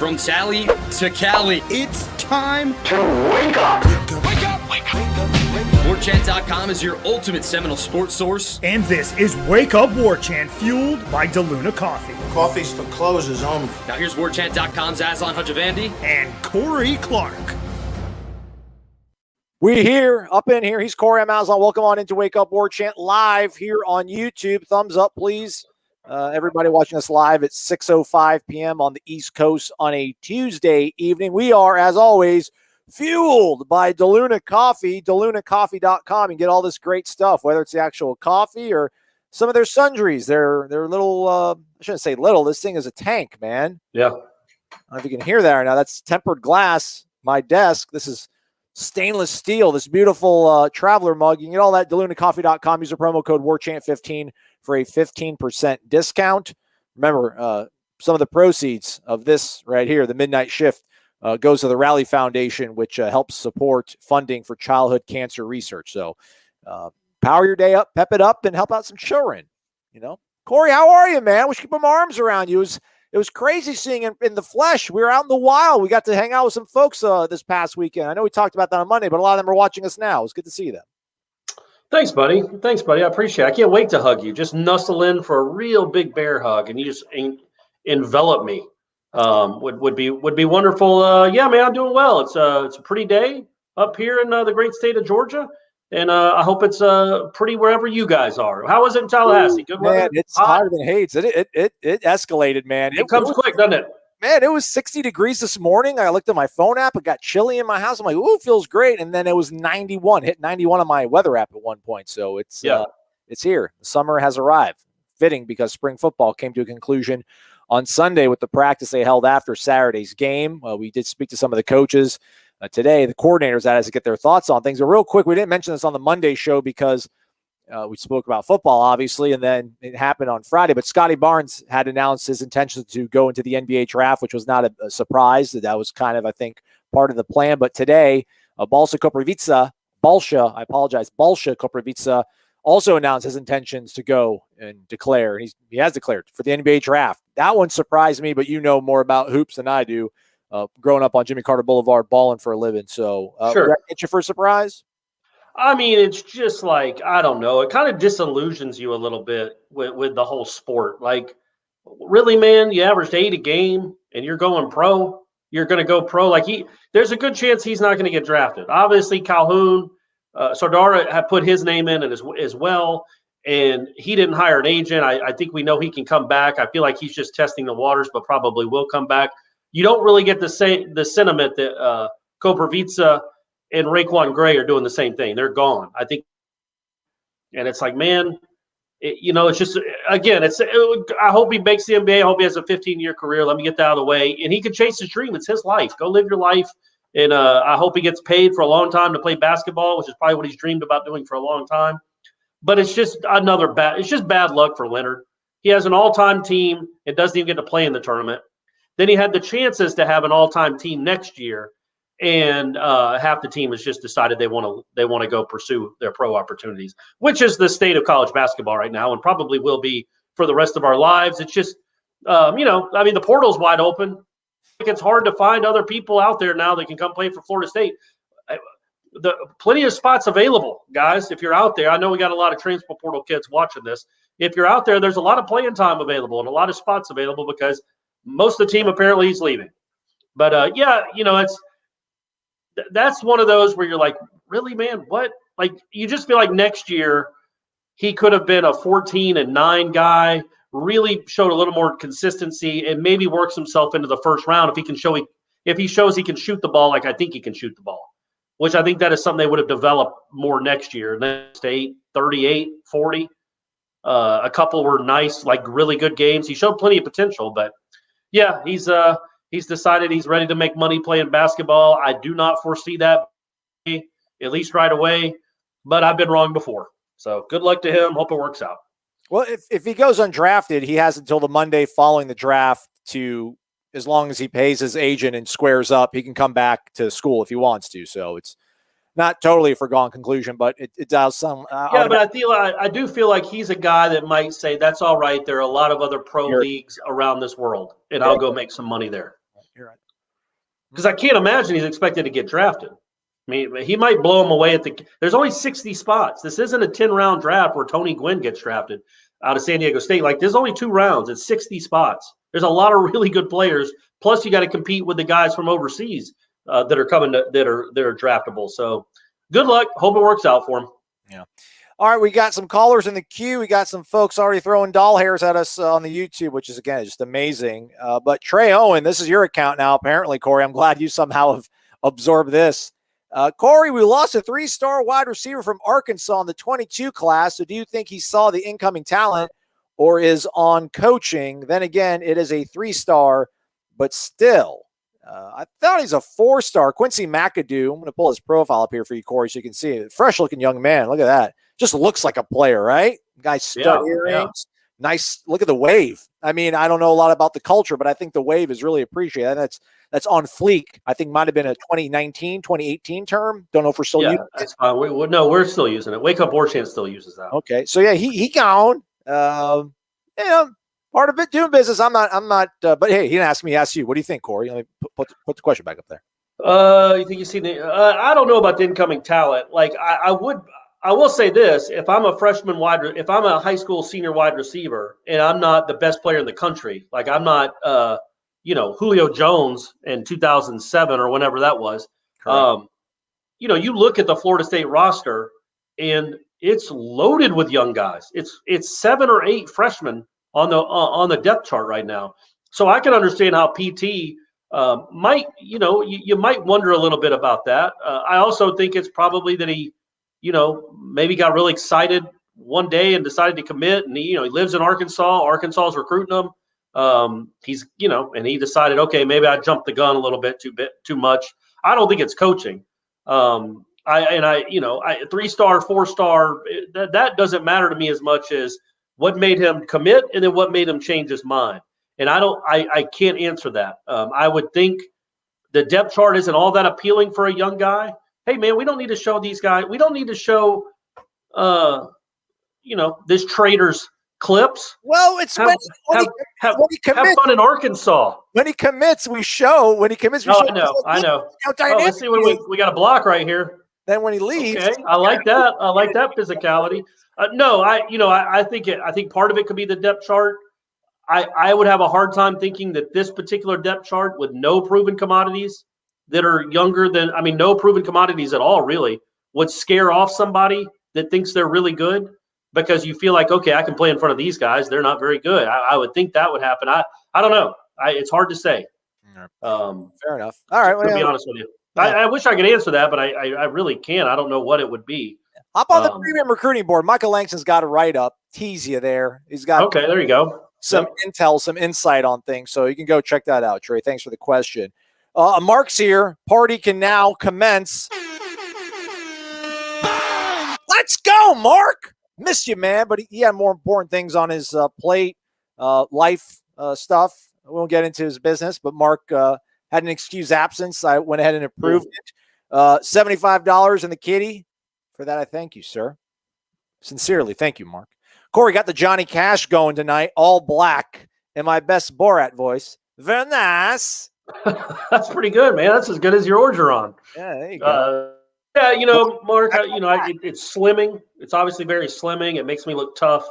From Tally to Cali, it's time to wake up. Wake up, wake up. Warchant.com is your ultimate Seminole sports source. And this is Wake Up Warchant, fueled by DeLuna Coffee. Coffee's for closers only. Now here's Warchant.com's Aslan Hajavandi and Corey Clark. We here, up in here. He's Corey. I'm Aslan. Welcome on into Wake Up Warchant live here on YouTube. Thumbs up, please. Everybody watching us live at 6:05 p.m. on the East Coast on a Tuesday evening. We are, as always, fueled by DeLuna Coffee, DeLunaCoffee.com. You get all this great stuff, whether it's the actual coffee or some of their sundries. They're little, I shouldn't say little. This thing is a tank, man. Yeah. I don't know if you can hear that right now. That's tempered glass. My desk. This is stainless steel. This beautiful traveler mug. You can get all that at DeLunaCoffee.com. Use the promo code WARCHANT15 for a 15% discount. Remember, some of the proceeds of this right here, the Midnight Shift, goes to the Rally Foundation, which helps support funding for childhood cancer research. So power your day up, pep it up, and help out some children. You know, Corey, how are you, man? We should keep my arms around you. It was crazy seeing it in the flesh. We were out in the wild. We got to hang out with some folks this past weekend. I know we talked about that on Monday, but a lot of them are watching us now. It was good to see them. Thanks, buddy. I appreciate it. I can't wait to hug you. Just nuzzle in for a real big bear hug, and you just envelop me. Would be wonderful. Yeah, man, I'm doing well. It's a pretty day up here in the great state of Georgia, and I hope it's pretty wherever you guys are. How was it in Tallahassee? Good weather. Man, it's hotter than hates. It escalated, man. It comes quick, doesn't it? Man, it was 60 degrees this morning. I looked at my phone app. It got chilly in my house. I'm like, ooh, it feels great. And then it was 91. Hit 91 on my weather app at one point. So it's here. The summer has arrived. Fitting because spring football came to a conclusion on Sunday with the practice they held after Saturday's game. We did speak to some of the coaches today, the coordinators that has to get their thoughts on things. But real quick, we didn't mention this on the Monday show because we spoke about football, obviously, and then it happened on Friday. But Scotty Barnes had announced his intention to go into the NBA draft, which was not a surprise. That was kind of, I think, part of the plan. But today, Balsa Koprivica also announced his intentions to go and declare. And he has declared for the NBA draft. That one surprised me, but you know more about hoops than I do. Growing up on Jimmy Carter Boulevard, balling for a living. So, sure. Did that get you for a surprise? I mean, it's just like, I don't know. It kind of disillusions you a little bit with the whole sport. Like, really, man, you averaged 8 a game and you're going pro. You're going to go pro. Like, there's a good chance he's not going to get drafted. Obviously, Calhoun, Sardara had put his name in as well, and he didn't hire an agent. I think we know he can come back. I feel like he's just testing the waters, but probably will come back. You don't really get the sentiment that Koprivica and Raekwon Gray are doing the same thing. They're gone, I think. And it's like, man, it's just, again, I hope he makes the NBA. I hope he has a 15-year career. Let me get that out of the way. And he can chase his dream. It's his life. Go live your life. And I hope he gets paid for a long time to play basketball, which is probably what he's dreamed about doing for a long time. But it's just it's just bad luck for Leonard. He has an all-time team. It doesn't even get to play in the tournament. Then he had the chances to have an all-time team next year. And half the team has just decided they want to go pursue their pro opportunities, which is the state of college basketball right now, and probably will be for the rest of our lives. It's just, the portal's wide open. It's hard to find other people out there now that can come play for Florida State. Plenty of spots available, guys. If you're out there, I know we got a lot of transfer portal kids watching this. If you're out there, there's a lot of playing time available and a lot of spots available because most of the team apparently is leaving. But that's one of those where you're like, really, man, what? Like, you just feel like next year he could have been a 14-9 guy, really showed a little more consistency, and maybe works himself into the first round if he shows he can shoot the ball like I think he can shoot the ball, which I think that is something they would have developed more next year. Next 8, 38, 40. A couple were nice, like really good games. He showed plenty of potential, but yeah, he's decided he's ready to make money playing basketball. I do not foresee that, at least right away, but I've been wrong before. So good luck to him. Hope it works out. Well, if he goes undrafted, he has until the Monday following the draft to, as long as he pays his agent and squares up, he can come back to school if he wants to. So it's not totally a foregone conclusion, but it does some. But I do feel like he's a guy that might say, that's all right. There are a lot of other pro leagues around this world, and I'll go make some money there. You're right. Because I can't imagine he's expected to get drafted. I mean, he might blow him away there's only 60 spots. This isn't a 10-round draft where Tony Gwynn gets drafted out of San Diego State. Like, there's only 2 rounds. It's 60 spots. There's a lot of really good players. Plus, you got to compete with the guys from overseas that are coming that are draftable. So, good luck. Hope it works out for him. Yeah. All right, we got some callers in the queue. We got some folks already throwing doll hairs at us on the YouTube, which is, again, just amazing. But Trey Owen, this is your account now, apparently, Corey. I'm glad you somehow have absorbed this. Corey, we lost a 3-star wide receiver from Arkansas in the 22 class. So do you think he saw the incoming talent or is on coaching? Then again, it is a 3-star, but still, I thought he's a 4-star. Quincy McAdoo. I'm going to pull his profile up here for you, Corey, so you can see it. Fresh looking young man. Look at that. Just looks like a player, right? Guy's stud earrings. Yeah. Nice. Look at the wave. I mean, I don't know a lot about the culture, but I think the wave is really appreciated. And that's on fleek. I think might have been a 2019, 2018 term. Don't know if we're still using it. That's fine. We're still using it. Wake Up Warchant still uses that. Okay. So yeah, he gone. Part of it doing business. I'm not, but hey, he didn't ask me, he asked you. What do you think, Corey? Let me put the question back up there. You think you see I don't know about the incoming talent. Like I will say this: if I'm a high school senior wide receiver, and I'm not the best player in the country, like I'm not, Julio Jones in 2007 or whenever that was. You look at the Florida State roster, and it's loaded with young guys. It's 7 or 8 freshmen on the depth chart right now. So I can understand how PT might, you might wonder a little bit about that. I also think it's probably that he, maybe got really excited one day and decided to commit. And he lives in Arkansas. Arkansas is recruiting him. He's, and he decided, okay, maybe I jumped the gun a little bit too much. I don't think it's coaching. 3-star, 4-star, that doesn't matter to me as much as what made him commit and then what made him change his mind. And I can't answer that. I would think the depth chart isn't all that appealing for a young guy. Hey, man, we don't need to show these guys. We don't need to show, this trader's clips. Well, it's when he commits. Have fun in Arkansas. When he commits, we show. When he commits, we show. I know. Let's see what we got a block right here. Then when he leaves, okay, I like that. I like that physicality. I think part of it could be the depth chart. I would have a hard time thinking that this particular depth chart with no proven commodities that are younger than, no proven commodities at all really would scare off somebody that thinks they're really good because you feel like, okay, I can play in front of these guys. They're not very good. I would think that would happen. I don't know. It's hard to say. Fair enough. All right. To be honest with you. Yeah. I wish I could answer that, but I really can't. I don't know what it would be. Hop on the premium recruiting board. Michael Langston's got a write-up. Tease you there. He's got okay. There you go. Some intel, some insight on things. So you can go check that out, Trey. Thanks for the question. Mark's here. Party can now commence. Let's go, Mark. Missed you, man. But he had more important things on his plate, life stuff. We won't get into his business, but Mark had an excused absence. I went ahead and approved it. $75 in the kitty. For that, I thank you, sir. Sincerely, thank you, Mark. Corey got the Johnny Cash going tonight, all black, in my best Borat voice. Very nice. That's pretty good, man. That's as good as your Orgeron. Yeah, there you go. Mark, it's slimming. It's obviously very slimming. It makes me look tough.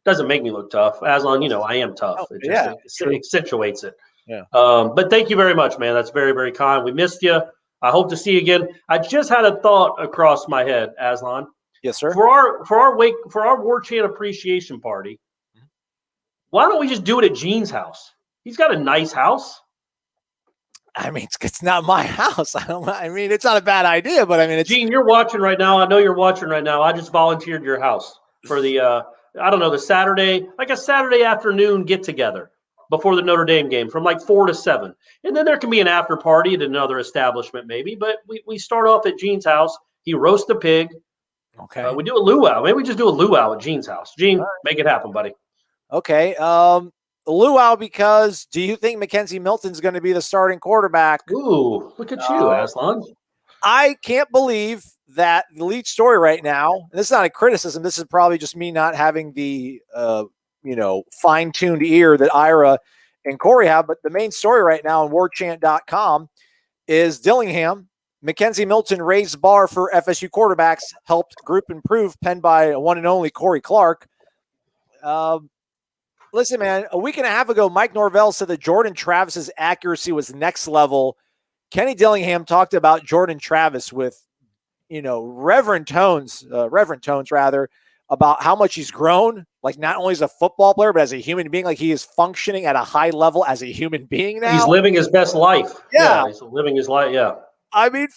Doesn't make me look tough. Aslan, I am tough. It just accentuates it. Yeah. But thank you very much, man. That's very, very kind. We missed you. I hope to see you again. I just had a thought across my head, Aslan. Yes, sir. For our Warchant appreciation party, why don't we just do it at Gene's house? He's got a nice house. It's not my house. It's not a bad idea, but it's Gene, you're watching right now. I know you're watching right now. I just volunteered your house for the the Saturday, like a Saturday afternoon get together before the Notre Dame game from like 4 to 7. And then there can be an after party at another establishment maybe, but we start off at Gene's house. He roasts a pig. Okay. We do a luau. Maybe we just do a luau at Gene's house. Gene, make it happen, buddy. Okay. Luau, because do you think Mackenzie Milton's going to be the starting quarterback? Ooh, look at you, Aslan. I can't believe that the lead story right now, and this is not a criticism, this is probably just me not having the fine-tuned ear that Ira and Corey have, but the main story right now on warchant.com is Dillingham. Mackenzie Milton raised bar for FSU quarterbacks, helped group improve, penned by one and only Corey Clark. Listen, man, a week and a half ago, Mike Norvell said that Jordan Travis's accuracy was next level. Kenny Dillingham talked about Jordan Travis with, reverent tones, about how much he's grown, like not only as a football player, but as a human being, like he is functioning at a high level as a human being now. He's living his best life. Yeah. He's living his life. Yeah. I mean,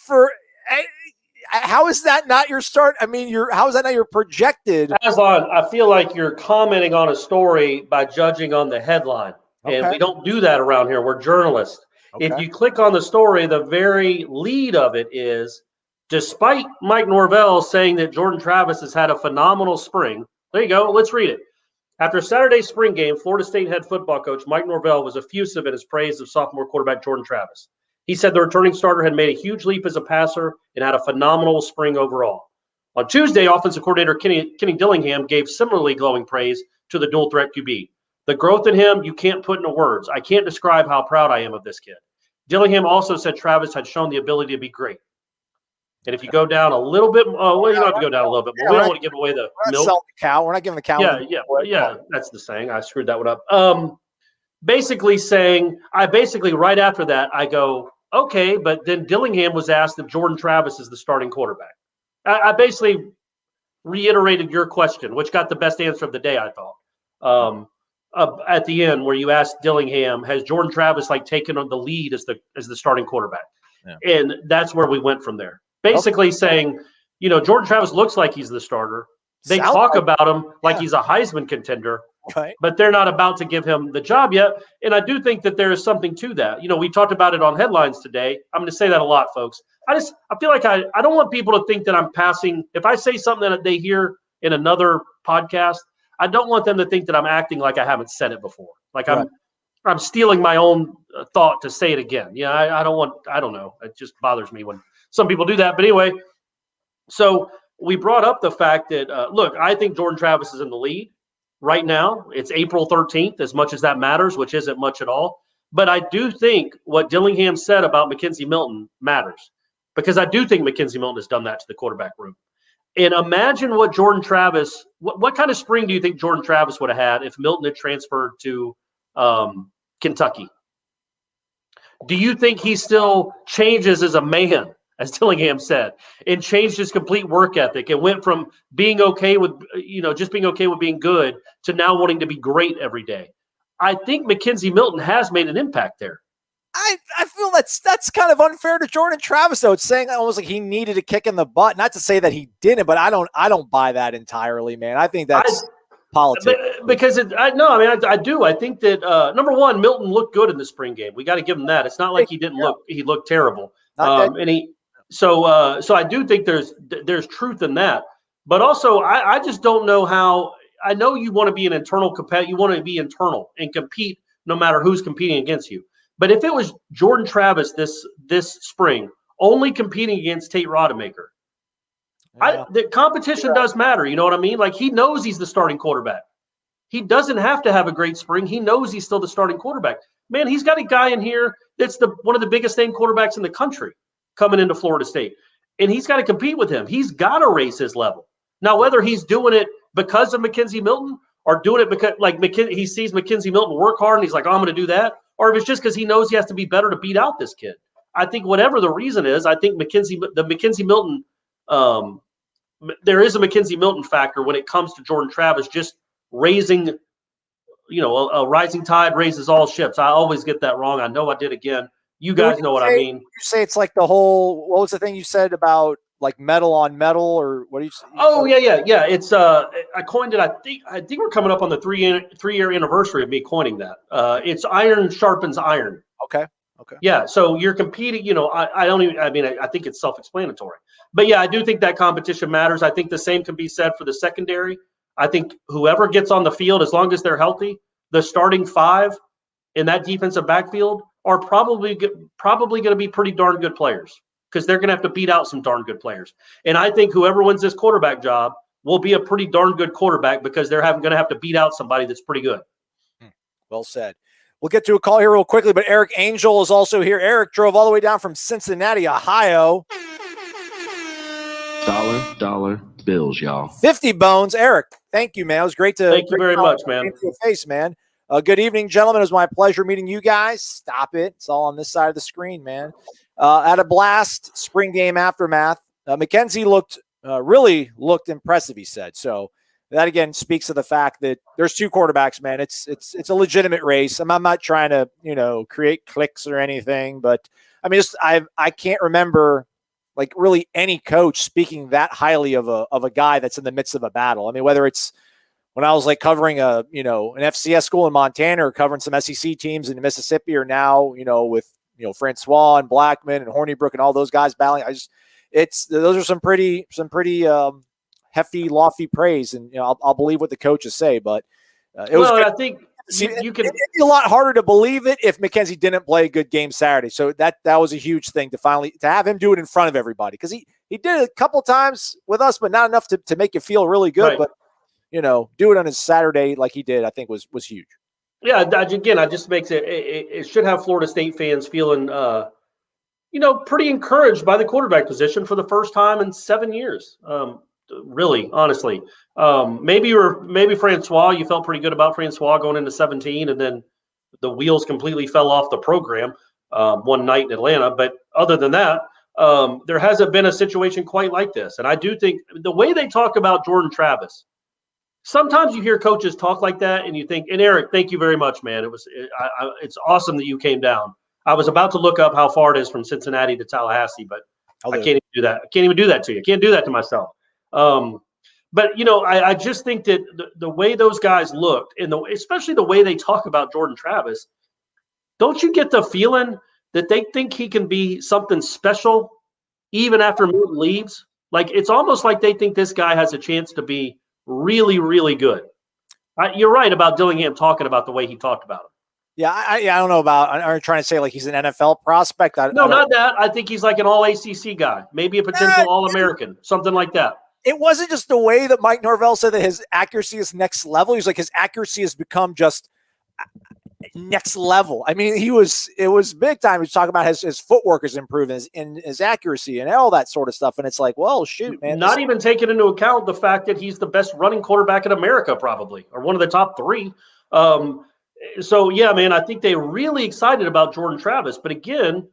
how is that not your start? I mean, how is that not your projected? Aslan, I feel like you're commenting on a story by judging on the headline. Okay. And we don't do that around here. We're journalists. Okay. If you click on the story, the very lead of it is, despite Mike Norvell saying that Jordan Travis has had a phenomenal spring. There you go. Let's read it. After Saturday's spring game, Florida State head football coach Mike Norvell was effusive in his praise of sophomore quarterback Jordan Travis. He said the returning starter had made a huge leap as a passer and had a phenomenal spring overall. On Tuesday, offensive coordinator Kenny Dillingham gave similarly glowing praise to the dual threat QB. The growth in him, you can't put into words. I can't describe how proud I am of this kid. Dillingham also said Travis had shown the ability to be great. And if you go down a little bit, you don't have to go down a little bit, but we don't want to give away the milk. Sell the cow. We're not giving the cow. Yeah. That's the saying. I screwed that one up. Basically right after that, I go, okay, but then Dillingham was asked if Jordan Travis is the starting quarterback. I basically reiterated your question, which got the best answer of the day, I thought. At the end, where you asked Dillingham, has Jordan Travis taken on the lead as the starting quarterback? Yeah. And that's where we went from there. Basically saying, Jordan Travis looks like he's the starter. They talk about him like he's a Heisman contender, but they're not about to give him the job yet. And I do think that there is something to that. We talked about it on headlines today. I'm going to say that a lot, folks. I feel like I don't want people to think that I'm passing. If I say something that they hear in another podcast, I don't want them to think that I'm acting like I haven't said it before. Like I'm stealing my own thought to say it again. Yeah, I don't know. It just bothers me when some people do that. But anyway, so we brought up the fact that, look, I think Jordan Travis is in the lead right now. It's April 13th, as much as that matters, which isn't much at all. But I do think what Dillingham said about Mackenzie Milton matters, because I do think Mackenzie Milton has done that to the quarterback room. And imagine what Jordan Travis, what kind of spring do you think Jordan Travis would have had if Milton had transferred to Kentucky? Do you think he still changes as a man, as Dillingham said, and changed his complete work ethic and went from being okay with, just being okay with being good to now wanting to be great every day? I think Mackenzie Milton has made an impact there. I feel that's kind of unfair to Jordan Travis, though. It's saying almost like he needed a kick in the butt. Not to say that he didn't, but I don't buy that entirely, man. I think that's politics. Because I do. I think that number one, Milton looked good in the spring game. We got to give him that. It's not like he didn't look. He looked terrible. So I do think there's truth in that. But also, I just don't know how. I know you want to be an internal competitor. You want to be internal and compete no matter who's competing against you. But if it was Jordan Travis this spring only competing against Tate Rodemaker, the competition does matter. You know what I mean? Like, he knows he's the starting quarterback. He doesn't have to have a great spring. He knows he's still the starting quarterback. Man, he's got a guy in here that's one of the biggest name quarterbacks in the country coming into Florida State. And he's got to compete with him. He's got to raise his level. Now, whether he's doing it because of Mackenzie Milton or doing it because he sees Mackenzie Milton work hard and he's like, oh, I'm going to do that. Or if it's just because he knows he has to be better to beat out this kid. I think whatever the reason is, I think the Mackenzie Milton, there is a Mackenzie Milton factor when it comes to Jordan Travis just raising, a rising tide raises all ships. I always get that wrong. I know I did again. You guys know what I mean. You say it's like the whole, what was the thing you said about like metal on metal, or what do you say? Oh, yeah. It's I coined it. I think we're coming up on the three-year anniversary of me coining that. It's iron sharpens iron. Okay. Yeah. So you're competing, I think it's self-explanatory. But yeah, I do think that competition matters. I think the same can be said for the secondary. I think whoever gets on the field, as long as they're healthy, the starting five in that defensive backfield are probably going to be pretty darn good players, because they're going to have to beat out some darn good players. And I think whoever wins this quarterback job will be a pretty darn good quarterback, because they're going to have to beat out somebody that's pretty good. Well said. We'll get to a call here real quickly, but Eric Angel is also here. Eric drove all the way down from Cincinnati, Ohio. Dollar bills, y'all. 50 bones. Eric, thank you, man. It was great to Thank you very much, man. To your face, man. Good evening, gentlemen. It was my pleasure meeting you guys. Stop it. It's all on this side of the screen, man. At a blast, spring game aftermath. Mackenzie really looked impressive, he said. So that, again, speaks to the fact that there's two quarterbacks, man. It's a legitimate race. I'm not trying to, create clicks or anything, but I mean, I can't remember like really any coach speaking that highly of a guy that's in the midst of a battle. I mean, whether it's when I was like covering an FCS school in Montana or covering some SEC teams in Mississippi, or now, with, Francois and Blackman and Hornibrook and all those guys battling. Those are some pretty hefty, lofty praise. And, I'll believe what the coaches say, but it was, I think you can, it'd be a lot harder to believe it if Mackenzie didn't play a good game Saturday. So that was a huge thing to have him do it in front of everybody. Cause he did it a couple times with us, but not enough to make you feel really good. Right. But, do it on his Saturday like he did, I think was huge. Yeah, again, I just makes it should have Florida State fans feeling, pretty encouraged by the quarterback position for the first time in 7 years. Really, honestly, maybe Francois, you felt pretty good about Francois going into 17, and then the wheels completely fell off the program one night in Atlanta. But other than that, there hasn't been a situation quite like this. And I do think the way they talk about Jordan Travis, sometimes you hear coaches talk like that and you think, and Eric, thank you very much, man. It's awesome that you came down. I was about to look up how far it is from Cincinnati to Tallahassee, but I can't even do that. I can't even do that to you. I can't do that to myself. But I just think that the way those guys looked, and especially the way they talk about Jordan Travis, don't you get the feeling that they think he can be something special even after Milton leaves? Like, it's almost like they think this guy has a chance to be really, really good. You're right about Dillingham talking about the way he talked about him. Yeah, I don't know about. Are you trying to say like he's an NFL prospect? No, not that. I think he's like an all ACC guy, maybe a potential All-American, something like that. It wasn't just the way that Mike Norvell said that his accuracy is next level. He's like, his accuracy has become just next level. I mean, it was big time. He's talking about his footwork is improving, his accuracy and all that sort of stuff. And it's like, well, shoot, man. Not even taking into account the fact that he's the best running quarterback in America, probably, or one of the top three. So yeah, man, I think they're really excited about Jordan Travis. But again,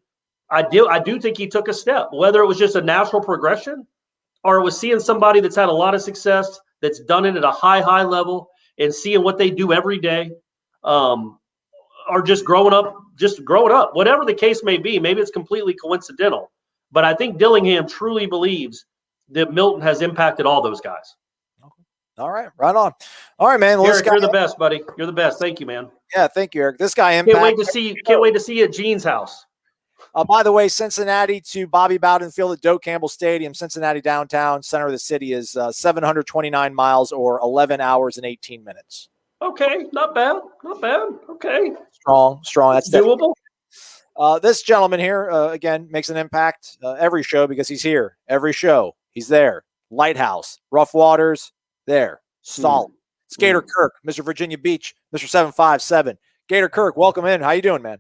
I do think he took a step, whether it was just a natural progression or it was seeing somebody that's had a lot of success, that's done it at a high level, and seeing what they do every day, or just growing up, whatever the case may be. Maybe it's completely coincidental, but I think Dillingham truly believes that Milton has impacted all those guys. All right, right on. All right, man. Well, Eric, you're the best, buddy. You're the best. Thank you, man. Yeah, thank you, Eric. This guy impacted. Can't wait to see you at Gene's house. By the way, Cincinnati to Bobby Bowden Field at Doak Campbell Stadium, Cincinnati downtown, center of the city, is 729 miles or 11 hours and 18 minutes. Okay, not bad. Okay. Strong. That's doable. This gentleman here, again, makes an impact every show because he's here. Every show, he's there. Lighthouse, Rough Waters, there. Solid. It's Gator Kirk, Mr. Virginia Beach, Mr. 757. Gator Kirk, welcome in. How you doing, man?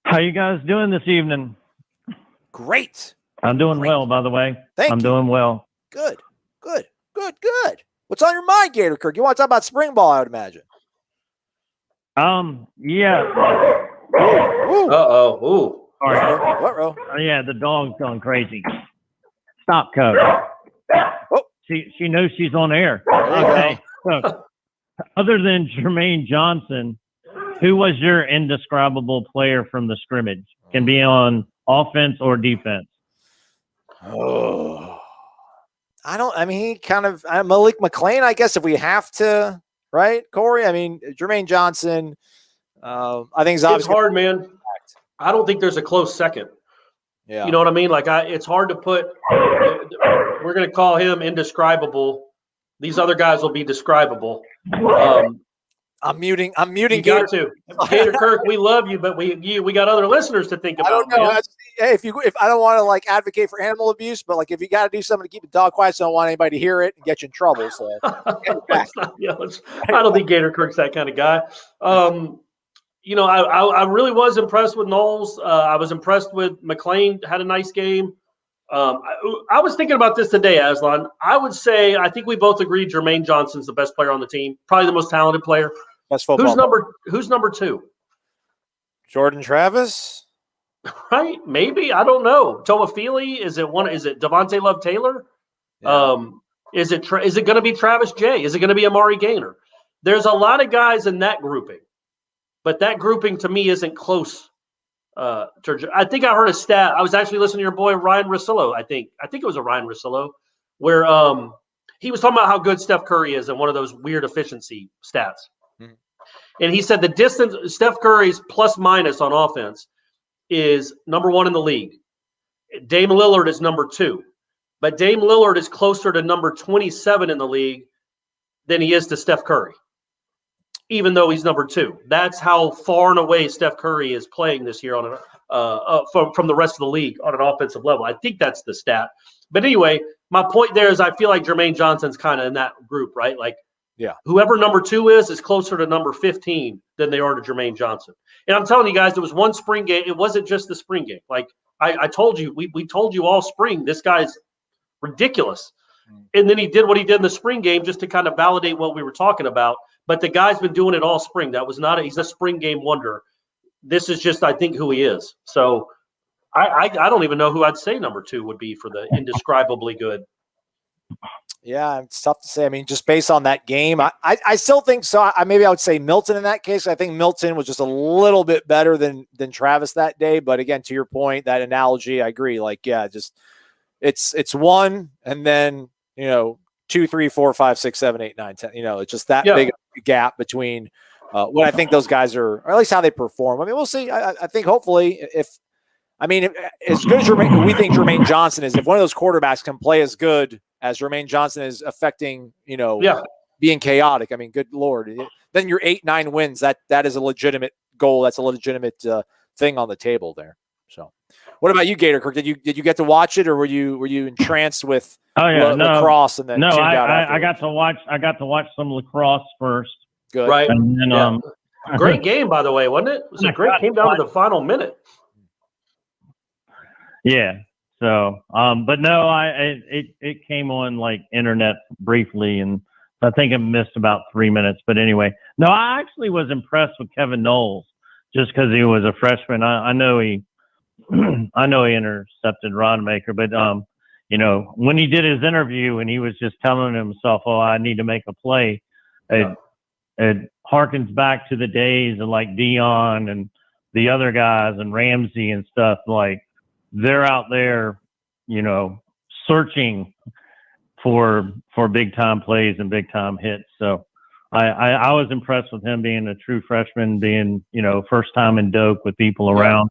How you guys doing this evening? Great. I'm doing well, by the way. I'm doing well. Good. What's on your mind, Gator Kirk? You want to talk about spring ball, I would imagine. Yeah. Uh-oh. Ooh. All right. What-row? Yeah, the dog's going crazy. Stop, Coach. Oh. She knows she's on air. Okay. So, other than Jermaine Johnson, who was your indescribable player from the scrimmage? Can be on offense or defense. Oh. Malik McClain, I guess, if we have to, right, Corey? I mean, Jermaine Johnson, I think it's obviously hard, man. I don't think there's a close second. Yeah. You know what I mean? Like, it's hard to put – we're going to call him indescribable. These other guys will be describable. I'm muting You Gator. got to. Gator Kirk, we love you, but we got other listeners to think about. I don't know. Man. Hey, if I don't want to like advocate for animal abuse, but like if you got to do something to keep the dog quiet, so I don't want anybody to hear it and get you in trouble. So I don't think Gator Kirk's that kind of guy. You know, I really was impressed with Noles. I was impressed with McLean. Had a nice game. I was thinking about this today, Aslan. I would say I think we both agree Jermaine Johnson's the best player on the team, probably the most talented player. Best football. Who's number 2? Jordan Travis. Right? Maybe. I don't know. Toafili? Is it Devontae Love Taylor? Yeah. Is it going to be Travis J? Is it going to be Amari Gaynor? There's a lot of guys in that grouping, but that grouping to me isn't close. I think I heard a stat. I was actually listening to your boy Ryan Russillo. I think it was a Ryan Russillo, where he was talking about how good Steph Curry is and one of those weird efficiency stats. Mm-hmm. And he said the distance Steph Curry's plus minus on offense is number 1 in the league. Dame Lillard is number 2, but Dame Lillard is closer to number 27 in the league than he is to Steph Curry, even though he's number 2. That's how far and away Steph Curry is playing this year on from the rest of the league on an offensive level. I think that's the stat. But anyway, my point there is I feel like Jermaine Johnson's kind of in that group, right? Like, yeah, whoever number 2 is closer to number 15 than they are to Jermaine Johnson. And I'm telling you guys, there was one spring game. It wasn't just the spring game. Like I told you, we told you all spring, this guy's ridiculous. And then he did what he did in the spring game just to kind of validate what we were talking about. But the guy's been doing it all spring. That was he's a spring game wonder. This is just, I think, who he is. So I don't even know who I'd say number 2 would be for the indescribably good. Yeah, it's tough to say. I mean, just based on that game, I still think so. Maybe I would say Milton in that case. I think Milton was just a little bit better than Travis that day. But again, to your point, that analogy, I agree. Like, yeah, just it's 1 and then 2, 3, 4, 5, 6, 7, 8, 9, 10. It's just that big gap between what I think those guys are, or at least how they perform. I mean, we'll see. I think hopefully as good as we think Jermaine Johnson is, if one of those quarterbacks can play as good as Jermaine Johnson is affecting, being chaotic. I mean, good Lord, then you're 8, 9 wins. That is a legitimate goal. That's a legitimate thing on the table there. So, what about you, Gator Kirk? Did you get to watch it, or were you entranced with lacrosse and then I got to watch some lacrosse first. Good, right? And then, great game, by the way, wasn't it? It was a great game down to the final minute. Yeah. So, but no, it came on like internet briefly, and I think it missed about 3 minutes. But anyway, no, I actually was impressed with Kevin Noles just because he was a freshman. I know he intercepted Rodemaker, but when he did his interview and he was just telling himself, "Oh, I need to make a play," it harkens back to the days of like Dion and the other guys and Ramsey and stuff. Like, they're out there, searching for big time plays and big time hits. So I was impressed with him being a true freshman, being, first time in Doak with people around.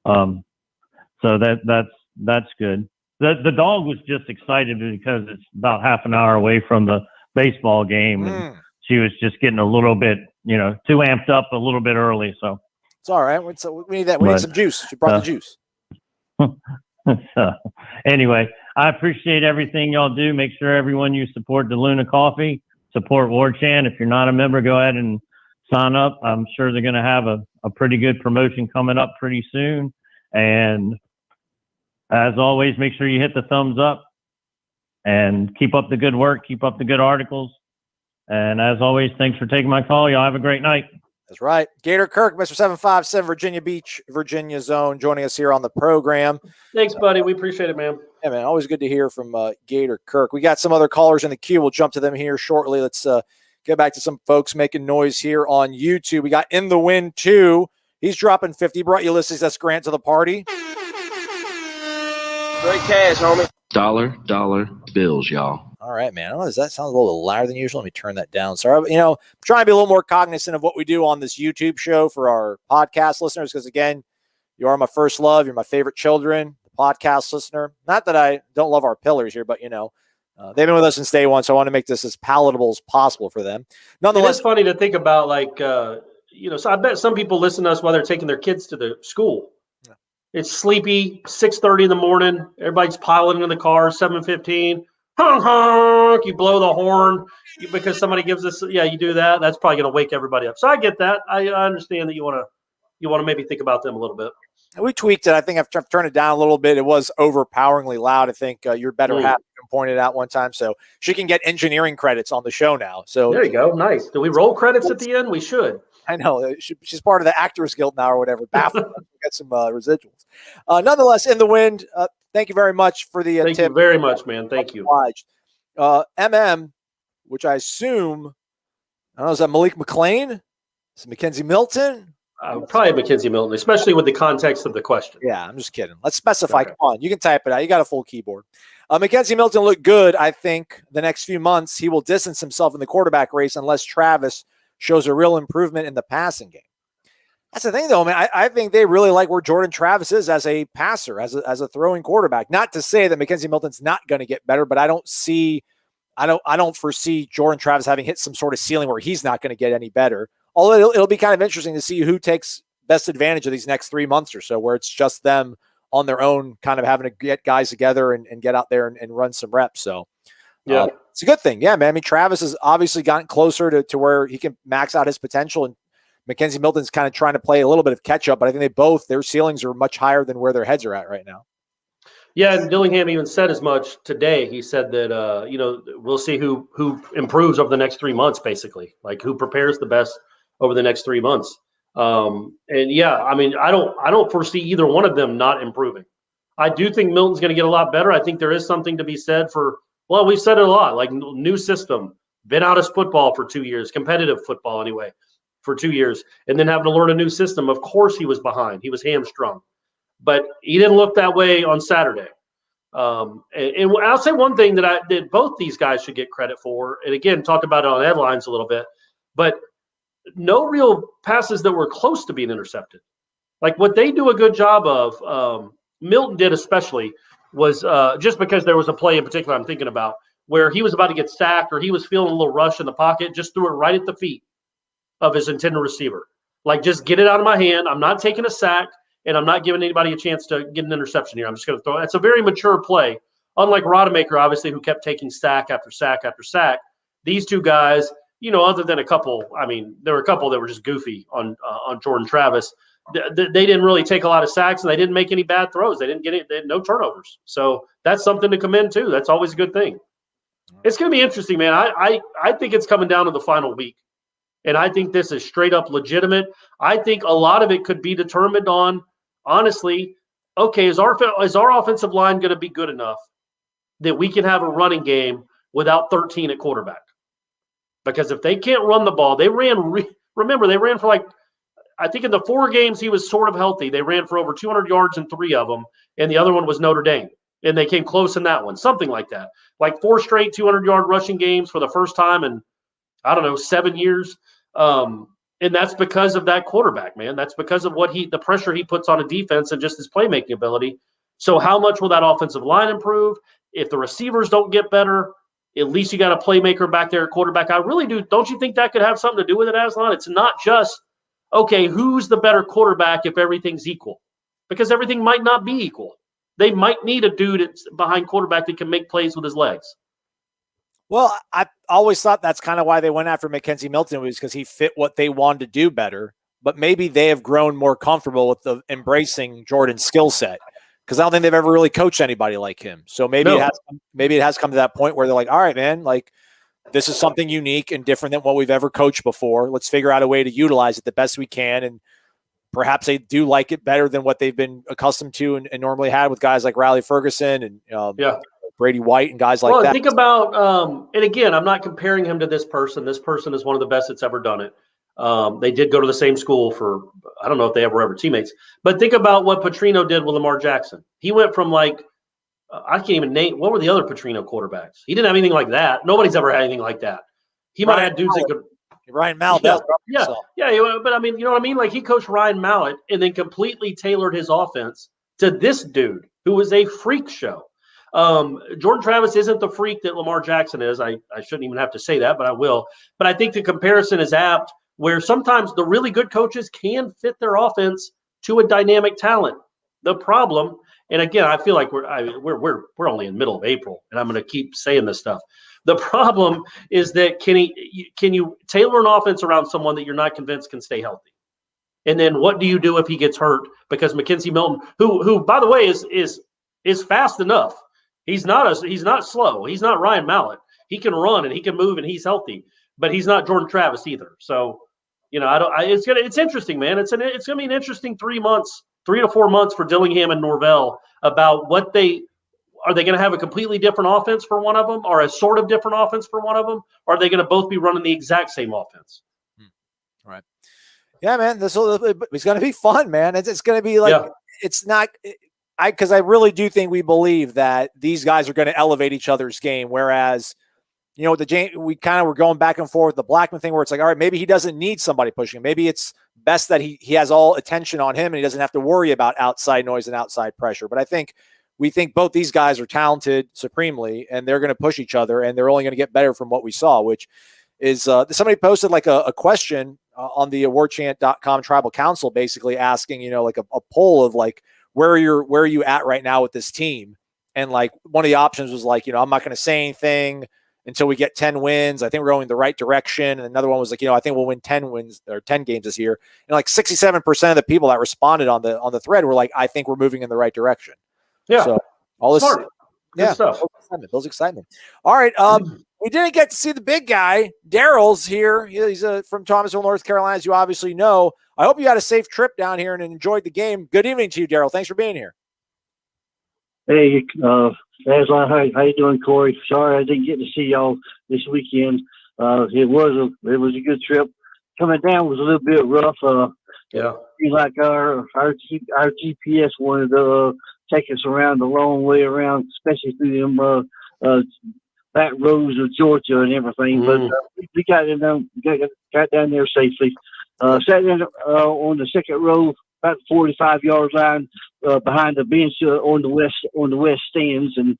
So that's good. The dog was just excited because it's about half an hour away from the baseball game. And she was just getting a little bit, too amped up a little bit early. So it's all right. We need that. We need some juice. She brought the juice. So, anyway, I appreciate everything y'all do. Make sure everyone you support the Luna Coffee, support Warchant. If you're not a member, go ahead and sign up. I'm sure they're going to have a pretty good promotion coming up pretty soon. And as always, make sure you hit the thumbs up and keep up the good work, keep up the good articles. And as always, thanks for taking my call. Y'all have a great night. That's right. Gator Kirk, Mr. 757, Virginia Beach, Virginia Zone, joining us here on the program. Thanks, buddy. We appreciate it, man. Yeah, man. Always good to hear from Gator Kirk. We got some other callers in the queue. We'll jump to them here shortly. Let's get back to some folks making noise here on YouTube. We got In the Wind 2. He's dropping 50. Brought Ulysses S. Grant to the party. Great cash, homie. Dollar bills, y'all. All right, man. I don't know, that sounds a little louder than usual. Let me turn that down. Sorry, I'm trying to be a little more cognizant of what we do on this YouTube show for our podcast listeners, because again, you are my first love. You're my favorite children, the podcast listener. Not that I don't love our pillars here, but They've been with us since day one, so I want to make this as palatable as possible for them. Nonetheless, it's funny to think about, so I bet some people listen to us while they're taking their kids to the school. Yeah. It's sleepy, 6:30 in the morning. Everybody's piling into the car, 7:15. Honk, honk. You blow the horn because somebody gives us, you do that. That's probably going to wake everybody up. So I get that. I understand that you want to maybe think about them a little bit. We tweaked it. I think I've turned it down a little bit. It was overpoweringly loud. I think your better half pointed out one time. So she can get engineering credits on the show now. So there you go. Nice. Do we roll credits at the end? We should. I know. She's part of the Actors Guild now or whatever. Baffled. Get some residuals. Nonetheless, in the wind, thank you very much for the tip. Thank you very much, man. Thank you. MM, which I assume, I don't know, is that Malik McLean? Is it Mackenzie Milton? Probably Mackenzie Milton, especially with the context of the question. Yeah, I'm just kidding. Let's specify. Okay. Come on, you can type it out. You got a full keyboard. Mackenzie Milton looked good. I think the next few months he will distance himself in the quarterback race unless Travis shows a real improvement in the passing game. That's the thing, though, man. I think they really like where Jordan Travis is as a passer, as a throwing quarterback. Not to say that Mackenzie Milton's not going to get better, but I don't foresee Jordan Travis having hit some sort of ceiling where he's not going to get any better. Although it'll be kind of interesting to see who takes best advantage of these next 3 months or so, where it's just them on their own, kind of having to get guys together and get out there and run some reps. So yeah, it's a good thing. Yeah, man. I mean, Travis has obviously gotten closer to where he can max out his potential, and Mackenzie Milton's kind of trying to play a little bit of catch up, but I think their ceilings are much higher than where their heads are at right now. Yeah, and Dillingham even said as much today. He said that, we'll see who improves over the next 3 months, basically, like who prepares the best over the next 3 months. And yeah, I mean, I don't foresee either one of them not improving. I do think Milton's going to get a lot better. I think there is something to be said for, well, we've said it a lot, like new system, been out of football for 2 years, competitive football anyway, for 2 years, and then having to learn a new system. Of course he was behind. He was hamstrung. But he didn't look that way on Saturday. And I'll say one thing that both these guys should get credit for, and again, talked about it on headlines a little bit, but no real passes that were close to being intercepted. Like what they do a good job of, Milton did especially, was just because there was a play in particular I'm thinking about where he was about to get sacked or he was feeling a little rush in the pocket, just threw it right at the feet of his intended receiver. Like, just get it out of my hand. I'm not taking a sack, and I'm not giving anybody a chance to get an interception here. I'm just going to throw it. It's a very mature play. Unlike Rodemaker, obviously, who kept taking sack after sack after sack. These two guys, other than a couple, there were a couple that were just goofy on Jordan Travis. They didn't really take a lot of sacks, and they didn't make any bad throws. They didn't get it. They had no turnovers. So that's something to commend too. That's always a good thing. It's going to be interesting, man. I think it's coming down to the final week, and I think this is straight up legitimate. I think a lot of it could be determined on, honestly, okay, is our offensive line going to be good enough that we can have a running game without 13 at quarterback? Because if they can't run the ball, they ran for I think in the 4 games he was sort of healthy, they ran for over 200 yards in 3 of them, and the other one was Notre Dame. And they came close in that one, something like that. Like 4 straight 200-yard rushing games for the first time in, 7 years. And that's because of that quarterback, man. That's because of the pressure he puts on a defense and just his playmaking ability. So how much will that offensive line improve? If the receivers don't get better, at least you got a playmaker back there at quarterback. I really do. Don't you think that could have something to do with it, Aslan? It's not just, okay, who's the better quarterback if everything's equal? Because everything might not be equal. They might need a dude behind quarterback that can make plays with his legs. Well, I always thought that's kind of why they went after Mackenzie Milton, was because he fit what they wanted to do better. But maybe they have grown more comfortable with embracing Jordan's skill set, because I don't think they've ever really coached anybody like him. So maybe it has come to that point where they're like, all right, man, like this is something unique and different than what we've ever coached before. Let's figure out a way to utilize it the best we can. And perhaps they do like it better than what they've been accustomed to and normally had with guys like Riley Ferguson and Brady White and guys like that. Think about, and again, I'm not comparing him to this person. This person is one of the best that's ever done it. They did go to the same school for, I don't know if they ever teammates, but think about what Petrino did with Lamar Jackson. He went from I can't even name, what were the other Petrino quarterbacks? He didn't have anything like that. Nobody's ever had anything like that. He might have had dudes that could. Ryan Mallett. But you know what I mean? Like, he coached Ryan Mallett and then completely tailored his offense to this dude who was a freak show. Jordan Travis isn't the freak that Lamar Jackson is. I shouldn't even have to say that, but I will. But I think the comparison is apt where sometimes the really good coaches can fit their offense to a dynamic talent. The problem, and again, I feel like we're only in the middle of April, and I'm going to keep saying this stuff. The problem is that can you tailor an offense around someone that you're not convinced can stay healthy? And then what do you do if he gets hurt? Because McKenzie Milton, who by the way is fast enough. He's not slow. He's not Ryan Mallett. He can run and he can move and he's healthy, but he's not Jordan Travis either. So, it's interesting, man. It's gonna be an interesting 3 to 4 months for Dillingham and Norvell about are they going to have a completely different offense for one of them, or a sort of different offense for one of them, or are they going to both be running the exact same offense? All right. Yeah, man. It's going to be fun, man. It's going to be like it's not. Because I really do think we believe that these guys are going to elevate each other's game. Whereas, we kind of were going back and forth the Blackman thing where it's like, all right, maybe he doesn't need somebody pushing him. Maybe it's best that he has all attention on him and he doesn't have to worry about outside noise and outside pressure. But we think both these guys are talented supremely and they're going to push each other and they're only going to get better from what we saw, which is somebody posted like a question on the warchant.com tribal council, basically asking, like a poll of like, where are you at right now with this team? And like one of the options was like, I'm not going to say anything until we get 10 wins. I think we're going in the right direction. And another one was like, I think we'll win 10 wins or 10 games this year. And like 67% of the people that responded on the thread were like, I think we're moving in the right direction. Yeah. So all this Good stuff. Builds excitement. All right. We didn't get to see the big guy. Daryl's here. He's from Thomasville, North Carolina, as you obviously know. I hope you had a safe trip down here and enjoyed the game. Good evening to you, Daryl. Thanks for being here. Hey, Aslan, how you doing, Corey? Sorry I didn't get to see y'all this weekend. It was a good trip. Coming down was a little bit rough. Like our GPS wanted to take us around the long way around, especially through them back roads of Georgia and everything. But we got down there safely. Sat in on the second row, about 45 yard line, behind the bench on the west stands, and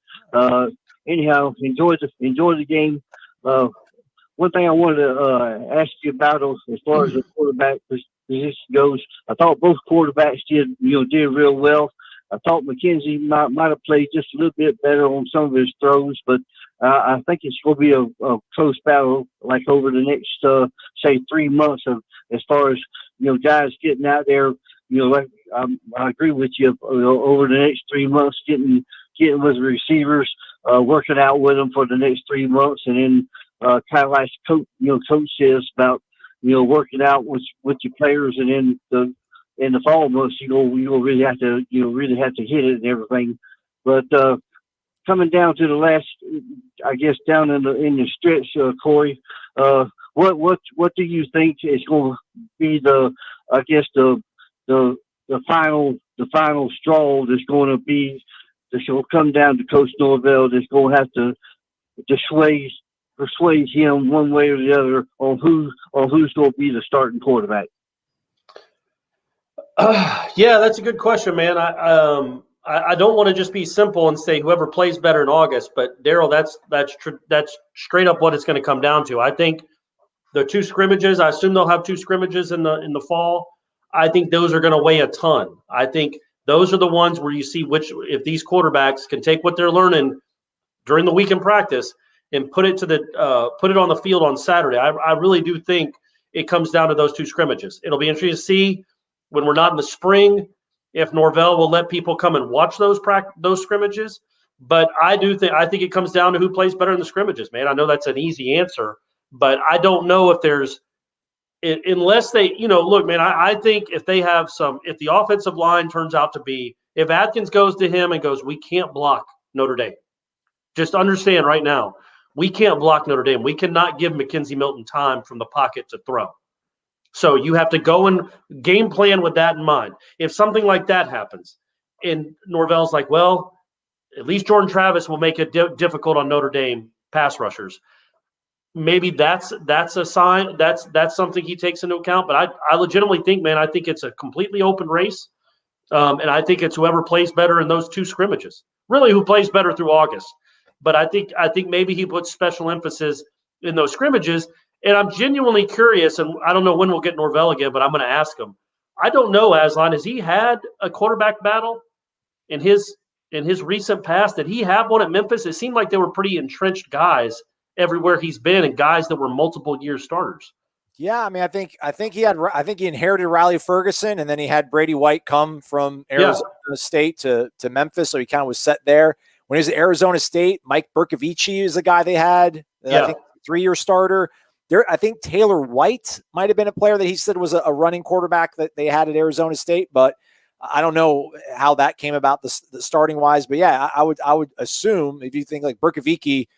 anyhow, enjoyed the game. One thing I wanted to ask you about as far as the quarterback position goes, I thought both quarterbacks did real well. I thought McKenzie might have played just a little bit better on some of his throws, but I think it's going to be a close battle, like over the next, say, 3 months of as far as guys getting out there. Like I agree with you. Over the next 3 months, getting with the receivers, working out with them for the next 3 months, and then kind of like coach says about working out with your players, and then in the fall months, you'll really have to hit it and everything. But coming down to the last, I guess down in the stretch, Corey, what do you think is going to be the final straw that's going to be that's going to come down to Coach Norvell, that's going to have to persuade him one way or the other on who's going to be the starting quarterback? Yeah, that's a good question, man. I don't want to just be simple and say whoever plays better in August, but Daryl, that's straight up what it's going to come down to. I think the two scrimmages, I assume they'll have two scrimmages in the fall. I think those are going to weigh a ton. I think those are the ones where you see if these quarterbacks can take what they're learning during the week in practice and put it on the field on Saturday. I really do think it comes down to those two scrimmages. It'll be interesting to see when we're not in the spring if Norvell will let people come and watch those scrimmages. But I think it comes down to who plays better in the scrimmages, man. I know that's an easy answer, but I don't know if unless they, look, man, I think if the offensive line turns out to be, if Atkins goes to him and goes, we can't block Notre Dame. Just understand right now, we can't block Notre Dame. We cannot give McKenzie Milton time from the pocket to throw. So you have to go and game plan with that in mind. If something like that happens, and Norvell's like, well, at least Jordan Travis will make it difficult on Notre Dame pass rushers. Maybe that's a sign. That's something he takes into account. But I legitimately think, man, I think it's a completely open race, and I think it's whoever plays better in those two scrimmages. really who plays better through August. But I think maybe he puts special emphasis in those scrimmages. And I'm genuinely curious, and I don't know when we'll get Norvell again, but I'm going to ask him. I don't know, Aslan, has he had a quarterback battle in his recent past? Did he have one at Memphis? It seemed like they were pretty entrenched guys everywhere he's been, and guys that were multiple year starters. Yeah, I mean, I think he inherited Riley Ferguson, and then he had Brady White come from Arizona State to Memphis, so he kind of was set there. When he was at Arizona State, Mike Bercovici is the guy they had. I think 3-year starter. I think Taylor White might have been a player that he said was a running quarterback that they had at Arizona State, but I don't know how that came about the starting wise. But yeah, I would assume if you think like Bercovici,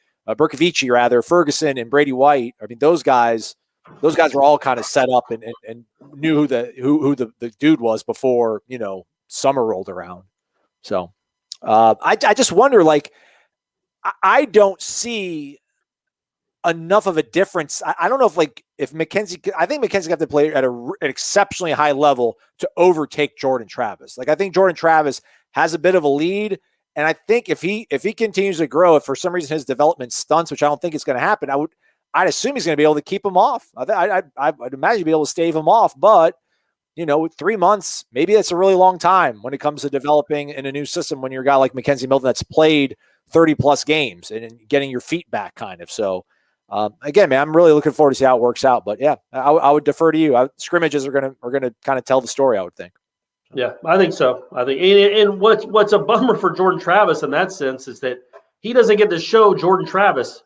Ferguson and Brady White, I mean, those guys were all kind of set up and knew who the dude was before, summer rolled around. So I just wonder, like, I don't see enough of a difference. I don't know if Mackenzie, I think Mackenzie got to play at an exceptionally high level to overtake Jordan Travis. Like, I think Jordan Travis has a bit of a lead. And I think if he continues to grow, if for some reason his development stunts, which I don't think is going to happen, I'd assume he's going to be able to keep him off. I'd imagine be able to stave him off, but 3 months, maybe that's a really long time when it comes to developing in a new system when you're a guy like Mackenzie Milton that's played 30 plus games and getting your feet back kind of. So again, man, I'm really looking forward to see how it works out, but yeah, I would defer to you. Scrimmages are going to kind of tell the story, I would think. Yeah, I think so. I think, and what's a bummer for Jordan Travis in that sense is that he doesn't get to show Jordan Travis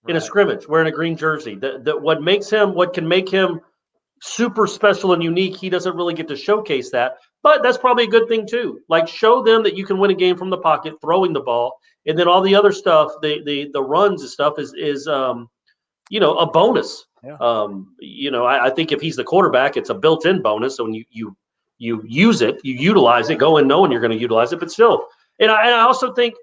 in a scrimmage wearing a green jersey. That what can make him super special and unique, he doesn't really get to showcase that. But that's probably a good thing too. Like, show them that you can win a game from the pocket, throwing the ball, and then all the other stuff, the runs and stuff is a bonus. Yeah. I think if he's the quarterback, it's a built-in bonus. So when you use it, you utilize it, go in knowing you're going to utilize it. But still, and I also think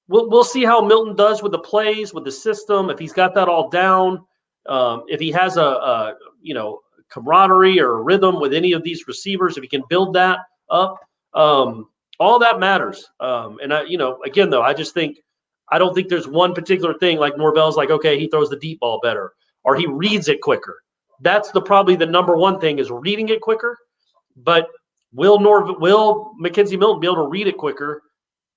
we'll see how Milton does with the plays, with the system, if he's got that all down, if he has a camaraderie or a rhythm with any of these receivers, if he can build that up, all that matters. And again, though, I don't think there's one particular thing like Norvell's like, okay, he throws the deep ball better or he reads it quicker. That's probably the number one thing is reading it quicker. But will Mackenzie Milton be able to read it quicker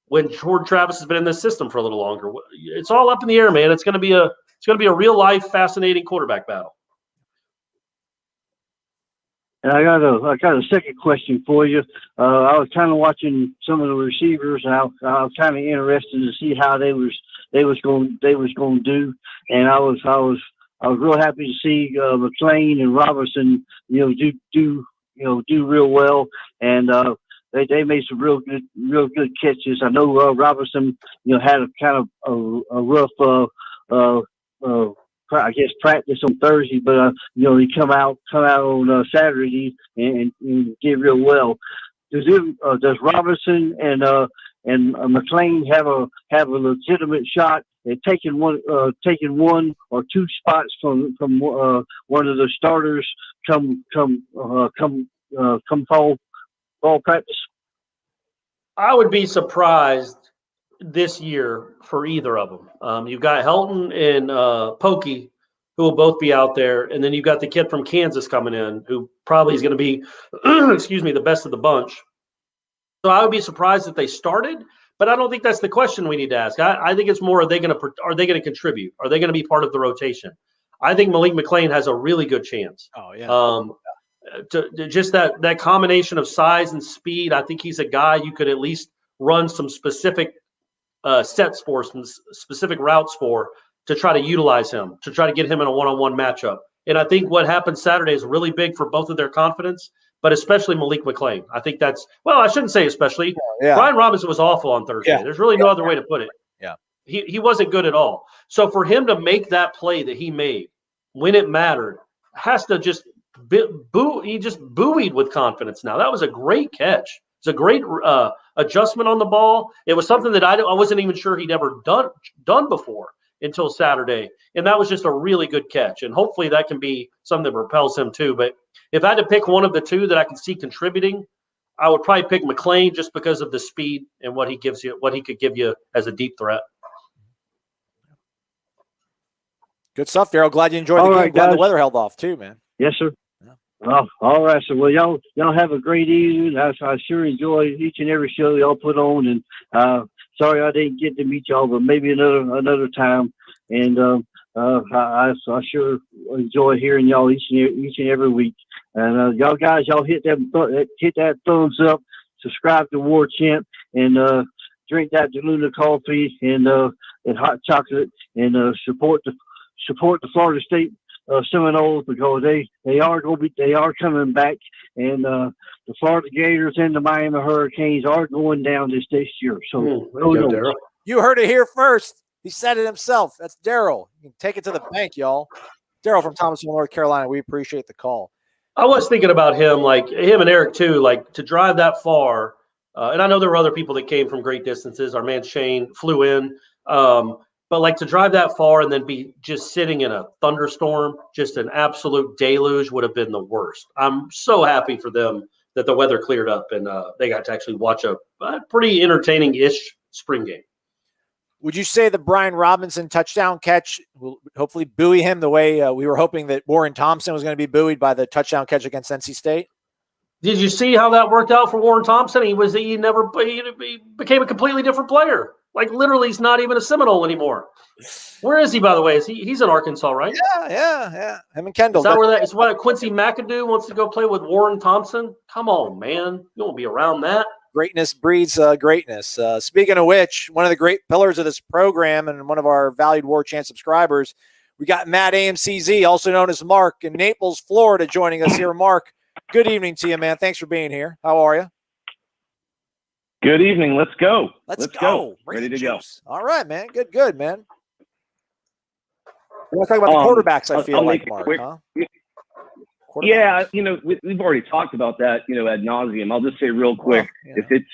when Jordan Travis has been in this system for a little longer? It's all up in the air, man. It's going to be a real life, fascinating quarterback battle. And I got a second question for you. I was kind of watching some of the receivers, and I was kind of interested to see how they was going to do. And I was real happy to see McLean and Robertson, do real well. And they made some real good catches. I know Robertson, had a kind of a rough I guess practice on Thursday, but he come out on Saturday and did real well. Does Robinson and McLean have a legitimate shot at taking one or two spots from one of the starters come fall practice? I would be surprised this year for either of them. You've got Helton and Pokey, who will both be out there, and then you've got the kid from Kansas coming in, who probably is going to be, the best of the bunch. So I would be surprised if they started, but I don't think that's the question we need to ask. I think it's more: are they going to contribute? Are they going to be part of the rotation? I think Malik McLean has a really good chance. Oh yeah. To just that combination of size and speed, I think he's a guy you could at least run some specific sets for, some specific routes for, to try to utilize him, to try to get him in a one-on-one matchup. And I think what happened Saturday is really big for both of their confidence, but especially Malik McLean. I think I shouldn't say especially. Yeah. Brian Robinson was awful on Thursday. Yeah. There's really no other way to put it. Yeah. He wasn't good at all. So for him to make that play that he made when it mattered, has to just he just buoyed with confidence now. That was a great catch. It's a great adjustment on the ball. It was something that I wasn't even sure he'd ever done before until Saturday. And that was just a really good catch. And hopefully that can be something that propels him too. But if I had to pick one of the two that I can see contributing I would probably pick McLean just because of the speed and what he could give you as a deep threat. Good stuff, Daryl. Glad you enjoyed the game. Glad the weather held off too, man. Yes, sir. Yeah. Oh, all right, sir. Well, y'all have a great evening. I sure enjoy each and every show y'all put on, and sorry I didn't get to meet y'all, but maybe another time. And I sure enjoy hearing y'all each and every week. And y'all guys, y'all hit that thumbs up, subscribe to War Chant, and drink that DeLuna coffee and hot chocolate, and support the Florida State Seminoles, because they are coming back, and the Florida Gators and the Miami Hurricanes are going down this year. So you heard it here first. He said it himself. That's Daryl. You can take it to the bank, y'all. Daryl from Thomasville, North Carolina. We appreciate the call. I was thinking about him, like him and Eric too, like to drive that far. And I know there were other people that came from great distances. Our man Shane flew in. But like to drive that far and then be just sitting in a thunderstorm, just an absolute deluge, would have been the worst. I'm so happy for them that the weather cleared up and they got to actually watch a pretty entertaining-ish spring game. Would you say the Brian Robinson touchdown catch will hopefully buoy him the way we were hoping that Warren Thompson was going to be buoyed by the touchdown catch against NC State? Did you see how that worked out for Warren Thompson? He became a completely different player. Like literally, he's not even a Seminole anymore. Where is he, by the way? He's in Arkansas, right? Yeah. Him and Kendall. Is that Quincy McAdoo wants to go play with Warren Thompson? Come on, man. You won't be around that. Greatness breeds greatness. Speaking of which, one of the great pillars of this program and one of our valued War Chant subscribers, we got Matt AMCZ, also known as Mark, in Naples, Florida, joining us here. Mark, good evening to you, man. Thanks for being here. How are you? Good evening. Let's go. Let's go. Ready to go. All right, man. Good, man. We're talking about the quarterbacks, I feel like, Mark. Huh? Yeah, we've already talked about that, ad nauseum. I'll just say real quick, if it's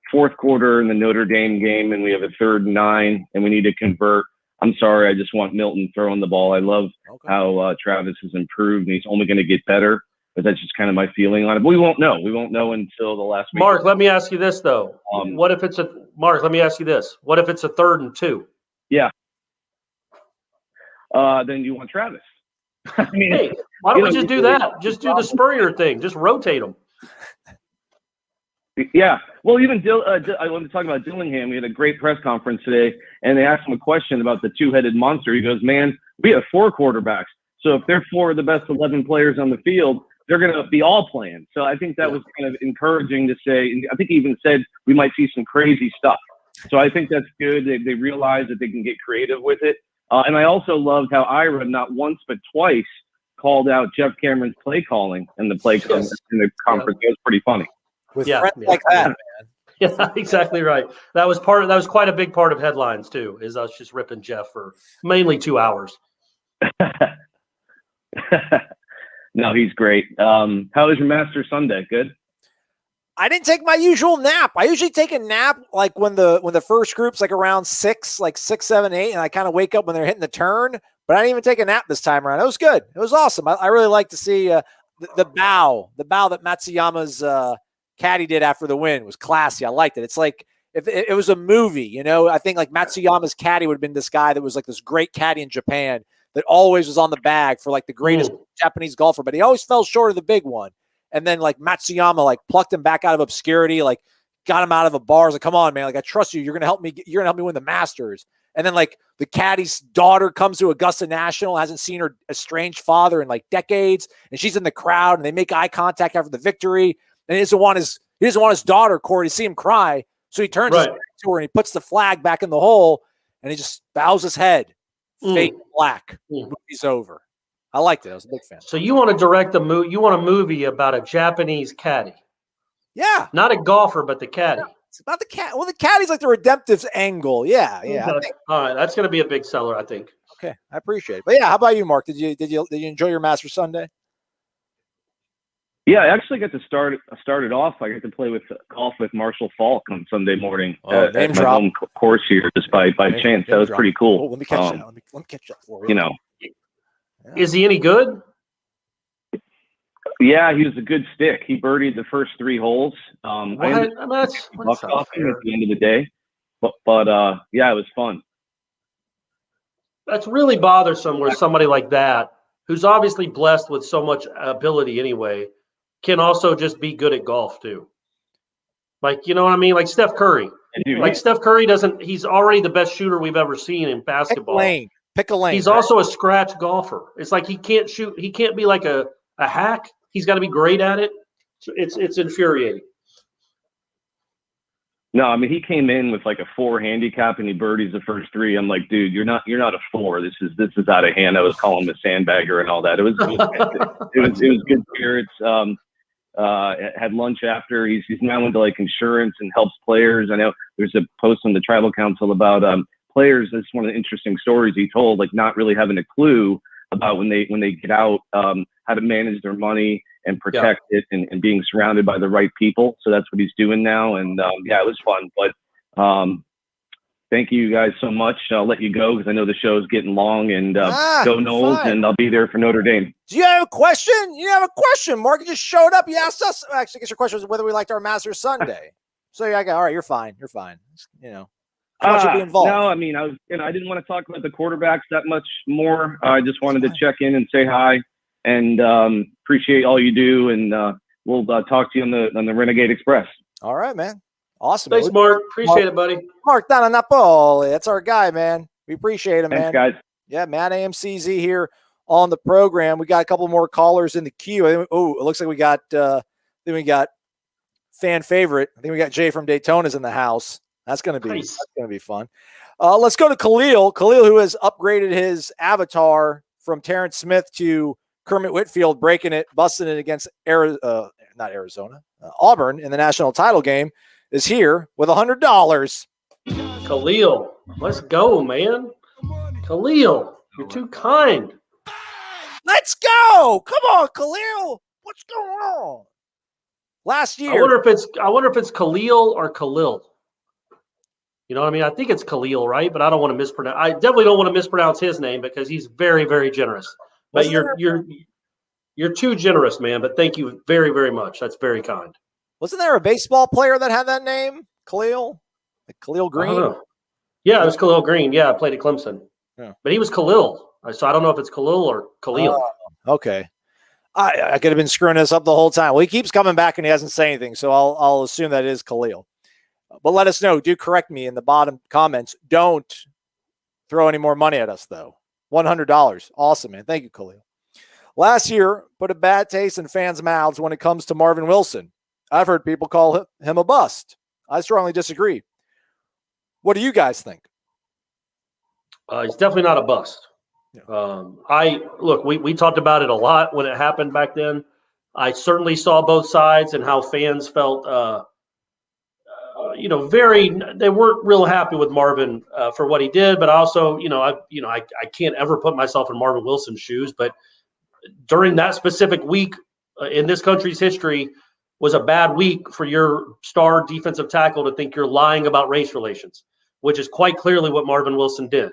fourth quarter in the Notre Dame game and we have a 3rd and 9 and we need to convert, I'm sorry, I just want Milton throwing the ball. I love how Travis has improved, and he's only going to get better. But that's just kind of my feeling on it. But we won't know. We won't know until the last week. Mark, let me ask you this though. What if it's a 3rd and 2? Yeah. Then you want Travis. I mean, hey, why don't we just do that? Just do the Spurrier thing. Just rotate them. Yeah. Well, even I want to talk about Dillingham. We had a great press conference today, and they asked him a question about the two-headed monster. He goes, "Man, we have 4 quarterbacks. So if they're 4 of the best 11 players on the field, they're going to be all playing." So I think that was kind of encouraging to say. And I think he even said we might see some crazy stuff. So I think that's good. They realize that they can get creative with it. And I also loved how Ira, not once but twice, called out Jeff Cameron's play calling in the in the conference. It was pretty funny. With friends like that, man. Yeah, exactly right. That was quite a big part of headlines too, is us just ripping Jeff for mainly 2 hours. No, he's great. How was your Master Sunday? Good. I didn't take my usual nap. I usually take a nap like when the first group's like around 6, like 6, 7, 8, and I kind of wake up when they're hitting the turn. But I didn't even take a nap this time around. It was good. It was awesome. I really like to see the bow that Matsuyama's caddy did after the win was classy. I liked it. It's like if it was a movie, I think like Matsuyama's caddy would have been this guy that was like this great caddy in Japan that always was on the bag for like the greatest Japanese golfer, but he always fell short of the big one. And then like Matsuyama like plucked him back out of obscurity, like got him out of a bar. Like, come on, man, like I trust you. You're gonna help me. You're gonna help me win the Masters. And then like the caddy's daughter comes to Augusta National, hasn't seen her estranged father in like decades, and she's in the crowd, and they make eye contact after the victory. And he doesn't want his daughter, Corey, to see him cry. So he turns his back to her and he puts the flag back in the hole, and he just bows his head. Fade black. Movie's over. I liked it. I was a big fan. So you want to direct You want a movie about a Japanese caddy? Yeah. Not a golfer, but the caddy. It's about the cat. Well, the caddy's like the redemptive angle. Yeah. All right, that's going to be a big seller, I think. Okay, I appreciate it. But yeah, how about you, Mark? Did you enjoy your Master Sunday? Yeah, I actually got to start it off. I got to play golf with Marshall Falk on Sunday morning at my home course here, just by chance. That was pretty cool. Let me catch that. Let me catch that for you. Is he any good? Yeah, he was a good stick. He birdied the first 3 holes. That's off him at the end of the day. But yeah, it was fun. That's really bothersome where somebody like that, who's obviously blessed with so much ability anyway, can also just be good at golf too. Like, you know what I mean? Like Steph Curry. Steph Curry he's already the best shooter we've ever seen in basketball. Pick a lane. He's also a scratch golfer. It's like he can't shoot. He can't be like a hack. He's got to be great at it. It's infuriating. No, I mean, he came in with like a 4 handicap and he birdies the first 3. I'm like, dude, you're not a 4. This is out of hand. I was calling him a sandbagger and all that. It was good spirits. Had lunch after. He's now into like insurance and helps players. I know there's a post on the Tribal Council about players. That's one of the interesting stories he told, like not really having a clue about when they get out, how to manage their money and protect it and being surrounded by the right people. So that's what he's doing now. And it was fun. But thank you guys so much. I'll let you go because I know the show's getting long. And go Noles, and I'll be there for Notre Dame. Do you have a question? You have a question. Morgan just showed up. He asked us. Actually, I guess your question was whether we liked our Masters Sunday. So yeah, all right, you're fine. You're fine. You know, I want you to be involved. No, I mean, I didn't want to talk about the quarterbacks that much more. I just wanted to check in and say hi and appreciate all you do. And we'll talk to you on the Renegade Express. All right, man. Awesome. Thanks, Mark. Appreciate it, buddy. Mark down on Napoli. That's our guy, man. We appreciate him, man. Thanks, guys. Yeah, Matt AMCZ here on the program. We got a couple more callers in the queue. It looks like we got fan favorite. I think we got Jay from Daytona's in the house. That's gonna be fun. Let's go to Khalil. Khalil, who has upgraded his avatar from Terrence Smith to Kermit Whitfield, busting it against Auburn in the national title game, is here with $100. Khalil, let's go, man. Khalil, you're too kind. Let's go. Come on, Khalil. What's going on? Last year. I wonder if it's Khalil or Khalil. You know what I mean? I think it's Khalil, right? But I don't want to mispronounce. I definitely don't want to mispronounce his name because he's very, very generous. But you're too generous, man. But thank you very, very much. That's very kind. Wasn't there a baseball player that had that name? Khalil? Like Khalil Green? I don't know. Yeah, it was Khalil Green. Yeah, I played at Clemson. Yeah. But he was Khalil. So I don't know if it's Khalil or Khalil. Okay. I could have been screwing this up the whole time. Well, he keeps coming back and he hasn't said anything, so I'll assume that it is Khalil. But let us know. Do correct me in the bottom comments. Don't throw any more money at us, though. $100. Awesome, man. Thank you, Khalil. Last year, put a bad taste in fans' mouths when it comes to Marvin Wilson. I've heard people call him a bust. I strongly disagree. What do you guys think? He's definitely not a bust. Yeah. We talked about it a lot when it happened back then. I certainly saw both sides and how fans felt, they weren't real happy with Marvin for what he did, but also, I can't ever put myself in Marvin Wilson's shoes, but during that specific week in this country's history was a bad week for your star defensive tackle to think you're lying about race relations, which is quite clearly what Marvin Wilson did.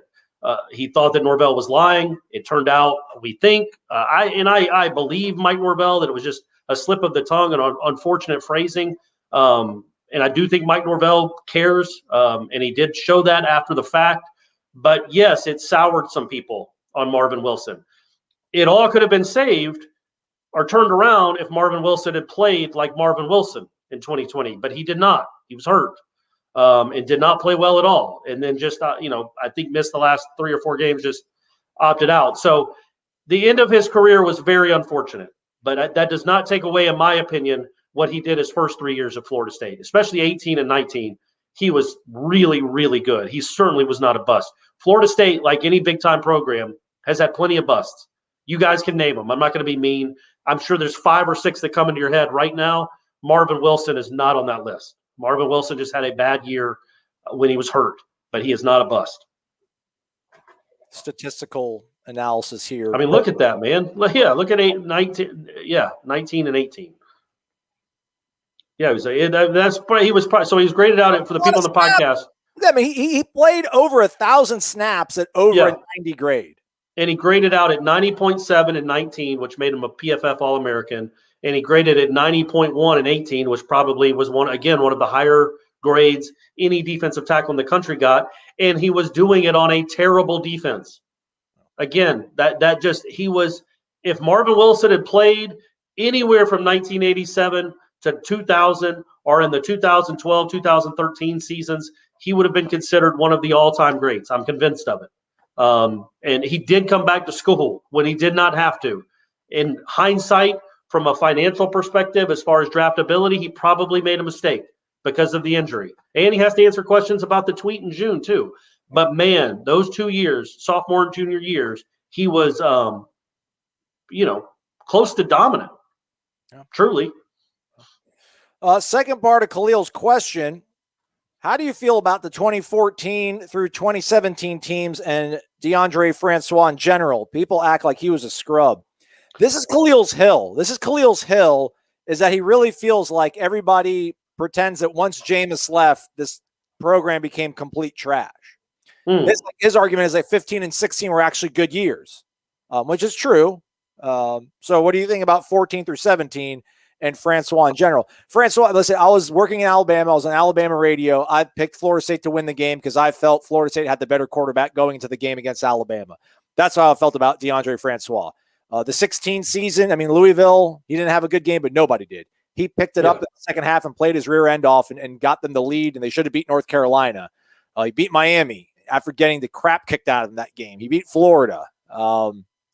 He thought that Norvell was lying. It turned out, we think, I believe Mike Norvell that it was just a slip of the tongue and unfortunate phrasing. And I do think Mike Norvell cares, and he did show that after the fact. But yes, it soured some people on Marvin Wilson. It all could have been saved or turned around if Marvin Wilson had played like Marvin Wilson in 2020, but he did not. He was hurt and did not play well at all. And then just, I think missed the last 3 or 4 games, just opted out. So the end of his career was very unfortunate, but that does not take away, in my opinion, what he did his first 3 years at Florida State, especially 18 and 19. He was really, really good. He certainly was not a bust. Florida State, like any big-time program, has had plenty of busts. You guys can name them. I'm not going to be mean. I'm sure there's 5 or 6 that come into your head right now. Marvin Wilson is not on that list. Marvin Wilson just had a bad year when he was hurt, but he is not a bust. Statistical analysis here. I mean, look at that, man. Yeah, look at 19 and 18. Yeah, he was graded out for the people on the podcast. I mean, he played over 1,000 snaps at over a 90 grade. And he graded out at 90.7 and 19, which made him a PFF All-American. and he graded at 90.1 in 18, which probably was one of the higher grades any defensive tackle in the country got, and he was doing it on a terrible defense. Again, if Marvin Wilson had played anywhere from 1987 to 2000 or in the 2012, 2013 seasons, he would have been considered one of the all-time greats. I'm convinced of it. And he did come back to school when he did not have to. In hindsight, from a financial perspective, as far as draftability, he probably made a mistake because of the injury. And he has to answer questions about the tweet in June, too. But, man, those 2 years, sophomore and junior years, he was, close to dominant, truly. Second part of Khalil's question, how do you feel about the 2014 through 2017 teams and DeAndre Francois in general? People act like he was a scrub. This is Khalil's hill. Is that he really feels like everybody pretends that once Jameis left, this program became complete trash. His argument is that 15 and 16 were actually good years, which is true. So what do you think about 14 through 17 and Francois in general? Francois, listen, I was working in Alabama. I was on Alabama radio. I picked Florida State to win the game because I felt Florida State had the better quarterback going into the game against Alabama. That's how I felt about DeAndre Francois. The 16 season, I mean, Louisville, he didn't have a good game, but nobody did. He picked it up in the second half and played his rear end off and got them the lead, and they should have beat North Carolina. He beat Miami after getting the crap kicked out of him that game. He beat Florida.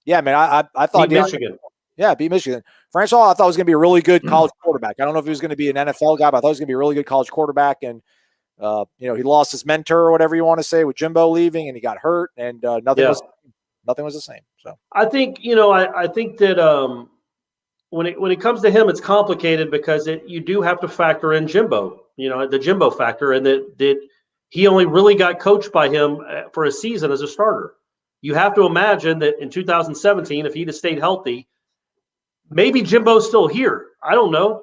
Yeah, man, I thought beat Michigan. Yeah, beat Michigan. Francois, I thought was going to be a really good college quarterback. I don't know if he was going to be an NFL guy, but I thought he was going to be a really good college quarterback. And, he lost his mentor or whatever you want to say with Jimbo leaving, and he got hurt, and nothing was the same. So I think, I think that when it comes to him, it's complicated because you do have to factor in Jimbo, the Jimbo factor, and that he only really got coached by him for a season as a starter. You have to imagine that in 2017, if he'd have stayed healthy, maybe Jimbo's still here. I don't know.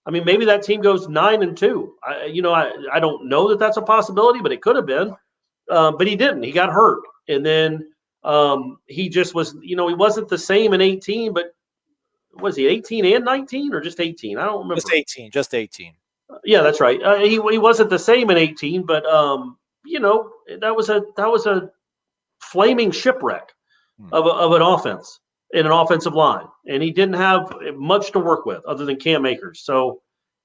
I mean, maybe that team goes 9-2. I don't know that that's a possibility, but it could have been. But he didn't. He got hurt. And then he just was, he wasn't the same in 18, but was he 18 and 19 or just 18? I don't remember. Just 18. Yeah, that's right. He wasn't the same in 18, but that was a flaming shipwreck of an offense in an offensive line, and he didn't have much to work with other than Cam Akers. So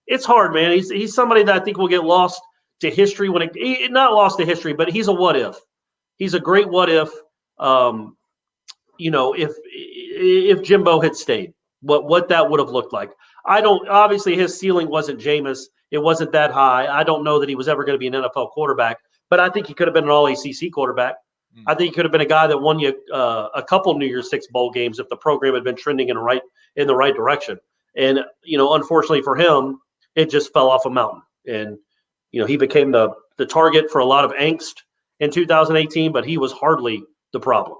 it's hard, man. He's somebody that I think will get lost to history not lost to history, but he's a what if. He's a great what if. If Jimbo had stayed, what that would have looked like. Obviously his ceiling wasn't Jameis. It wasn't that high. I don't know that he was ever going to be an NFL quarterback, but I think he could have been an all ACC quarterback. I think he could have been a guy that won you a couple New Year's Six bowl games if the program had been trending in the right direction. And, unfortunately for him, it just fell off a mountain. And, he became the target for a lot of angst in 2018, but he was hardly the problem.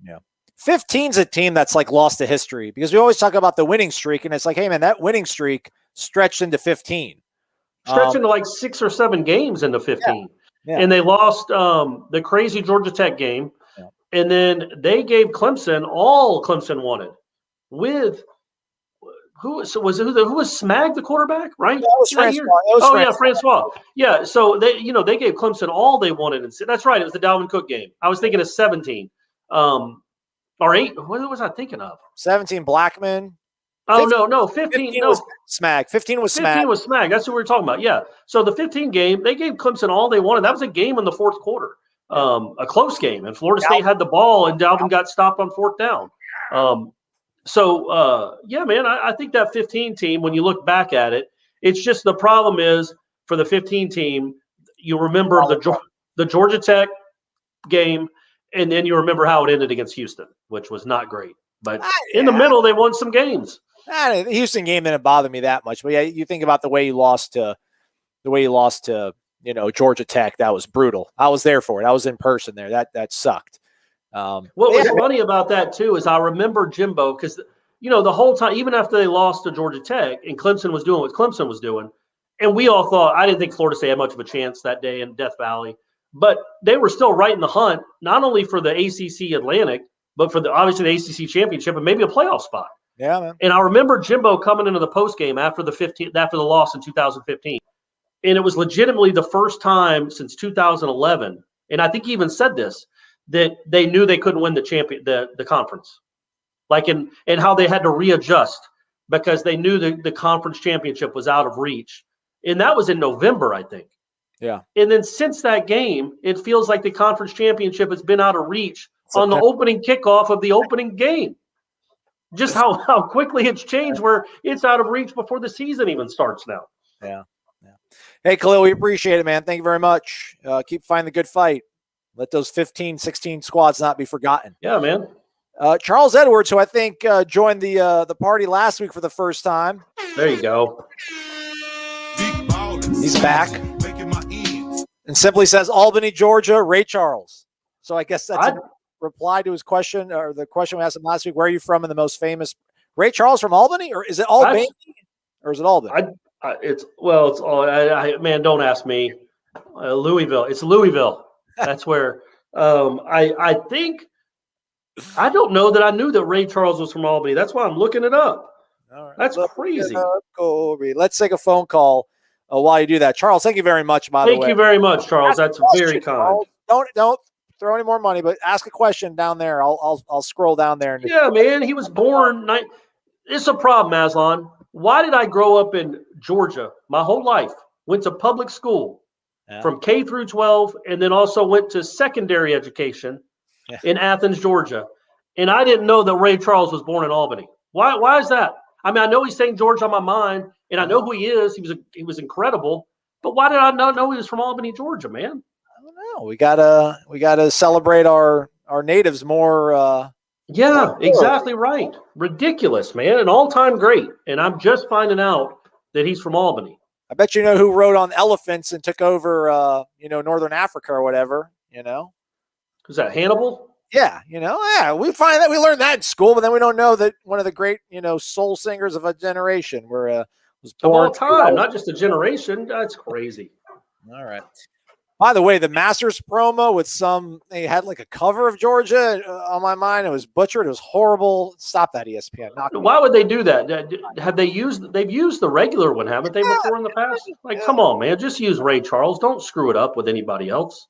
Yeah. 15's a team that's like lost to history because we always talk about the winning streak, and it's like, hey, man, that winning streak stretched into 15. Stretched into like 6 or 7 games into 15. Yeah. And they lost the crazy Georgia Tech game. Yeah. And then they gave Clemson all Clemson wanted with who was Smag, the quarterback, right? That was Francois. Francois. Yeah. So they gave Clemson all they wanted. And that's right. It was the Dalvin Cook game. I was thinking of 17. Or 8. What was I thinking of? 17 Blackman. 15, no. 15 was Smag. 15 was Smag. 15 was Smag. That's what we were talking about. Yeah. So the 15 game, they gave Clemson all they wanted. That was a game in the fourth quarter, a close game. And Florida State had the ball, and Dalvin got stopped on fourth down. Man, I think that 15 team, when you look back at it, it's just the problem is for the 15 team, you remember the Georgia Tech game, and then you remember how it ended against Houston, which was not great. But in the middle, they won some games. The Houston game didn't bother me that much, but yeah, you think about the way you lost to Georgia Tech. That was brutal. I was there for it. I was in person there. That sucked. What was funny about that too is I remember Jimbo because the whole time, even after they lost to Georgia Tech and Clemson was doing what Clemson was doing, and we all thought I didn't think Florida State had much of a chance that day in Death Valley, but they were still right in the hunt, not only for the ACC Atlantic, but for obviously the ACC championship and maybe a playoff spot. Yeah, man. And I remember Jimbo coming into the post game after the loss in 2015, and it was legitimately the first time since 2011. And I think he even said this, that they knew they couldn't win the conference, like and how they had to readjust because they knew the conference championship was out of reach, and that was in November, I think. Yeah. And then since that game, it feels like the conference championship has been out of reach on the opening kickoff of the opening game. Just how quickly it's changed, where it's out of reach before the season even starts now. Yeah. Hey, Khalil, we appreciate it, man. Thank you very much. Keep fighting the good fight. Let those 15, 16 squads not be forgotten. Yeah, man. Charles Edwards, who I think joined the party last week for the first time. There you go. He's back. And simply says, Albany, Georgia, Ray Charles. So I guess that's a reply to his question, or the question we asked him last week. Where are you from? And the most famous Ray Charles from Albany, or is it Albany, or is it Albany? It's all. Man, don't ask me. Louisville. It's Louisville. That's where. I think. I don't know that I knew that Ray Charles was from Albany. That's why I'm looking it up. All right. That's crazy. Corey. Let's take a phone call while you do that. Charles, thank you very much, by the way. Thank you very much, Charles. That's very kind. Don't throw any more money, but ask a question down there. I'll scroll down there. Yeah, man. He was born. It's a problem, Aslan. Why did I grow up in Georgia my whole life? Went to public school from K through 12, and then also went to secondary education in Athens, Georgia. And I didn't know that Ray Charles was born in Albany. Why is that? I mean, I know he's St. George on my mind, and I know who he is. He was incredible. But why did I not know he was from Albany, Georgia, man? I don't know. We gotta celebrate our natives more. Yeah, exactly right. Ridiculous, man. An all-time great. And I'm just finding out that he's from Albany. I bet you know who rode on elephants and took over, Northern Africa or whatever, Is that Hannibal? Yeah, we find that we learned that in school, but then we don't know that one of the great, soul singers of a generation was born. Of all time, not just a generation. That's crazy. All right. By the way, the Masters promo with they had like a cover of Georgia on my mind. It was butchered. It was horrible. Stop that, ESPN. Why would they do that? They've used the regular one, haven't they, before in the past? Come on, man. Just use Ray Charles. Don't screw it up with anybody else.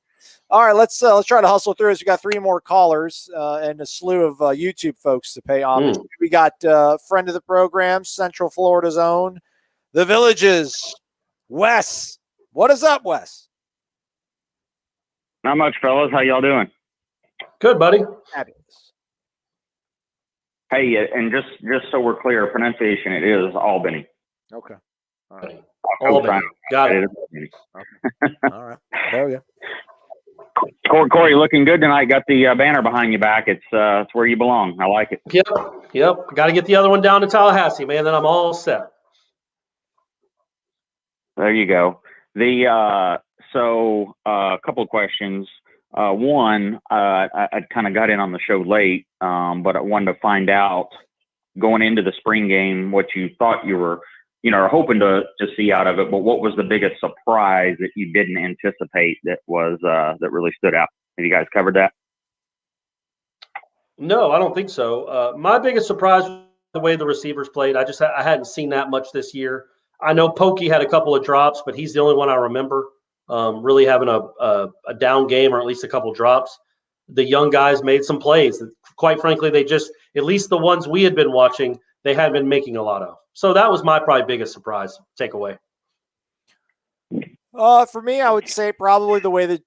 All right, let's try to hustle through this. We got 3 more callers and a slew of YouTube folks to pay homage. We got friend of the program, Central Florida's own, The Villages, Wes. What is up, Wes? Not much, fellas. How y'all doing? Good, buddy. Fabulous. Hey, and just so we're clear, pronunciation, it is Albany. Okay. All right. Albany. Got it. Okay. All right. There we go. Corey, looking good tonight. Got the banner behind you back. It's where you belong. I like it. Yep. Got to get the other one down to Tallahassee, man. Then I'm all set. There you go. So a couple of questions. One, I kind of got in on the show late, but I wanted to find out going into the spring game what you thought you were, hoping to see out of it. But what was the biggest surprise that you didn't anticipate that really stood out? Have you guys covered that? No, I don't think so. My biggest surprise was the way the receivers played. I hadn't seen that much this year. I know Pokey had a couple of drops, but he's the only one I remember really having a down game or at least a couple drops. The young guys made some plays that, quite frankly, they just, at least the ones we had been watching, they hadn't been making a lot of. So that was my probably biggest surprise takeaway. For me, I would say probably the way that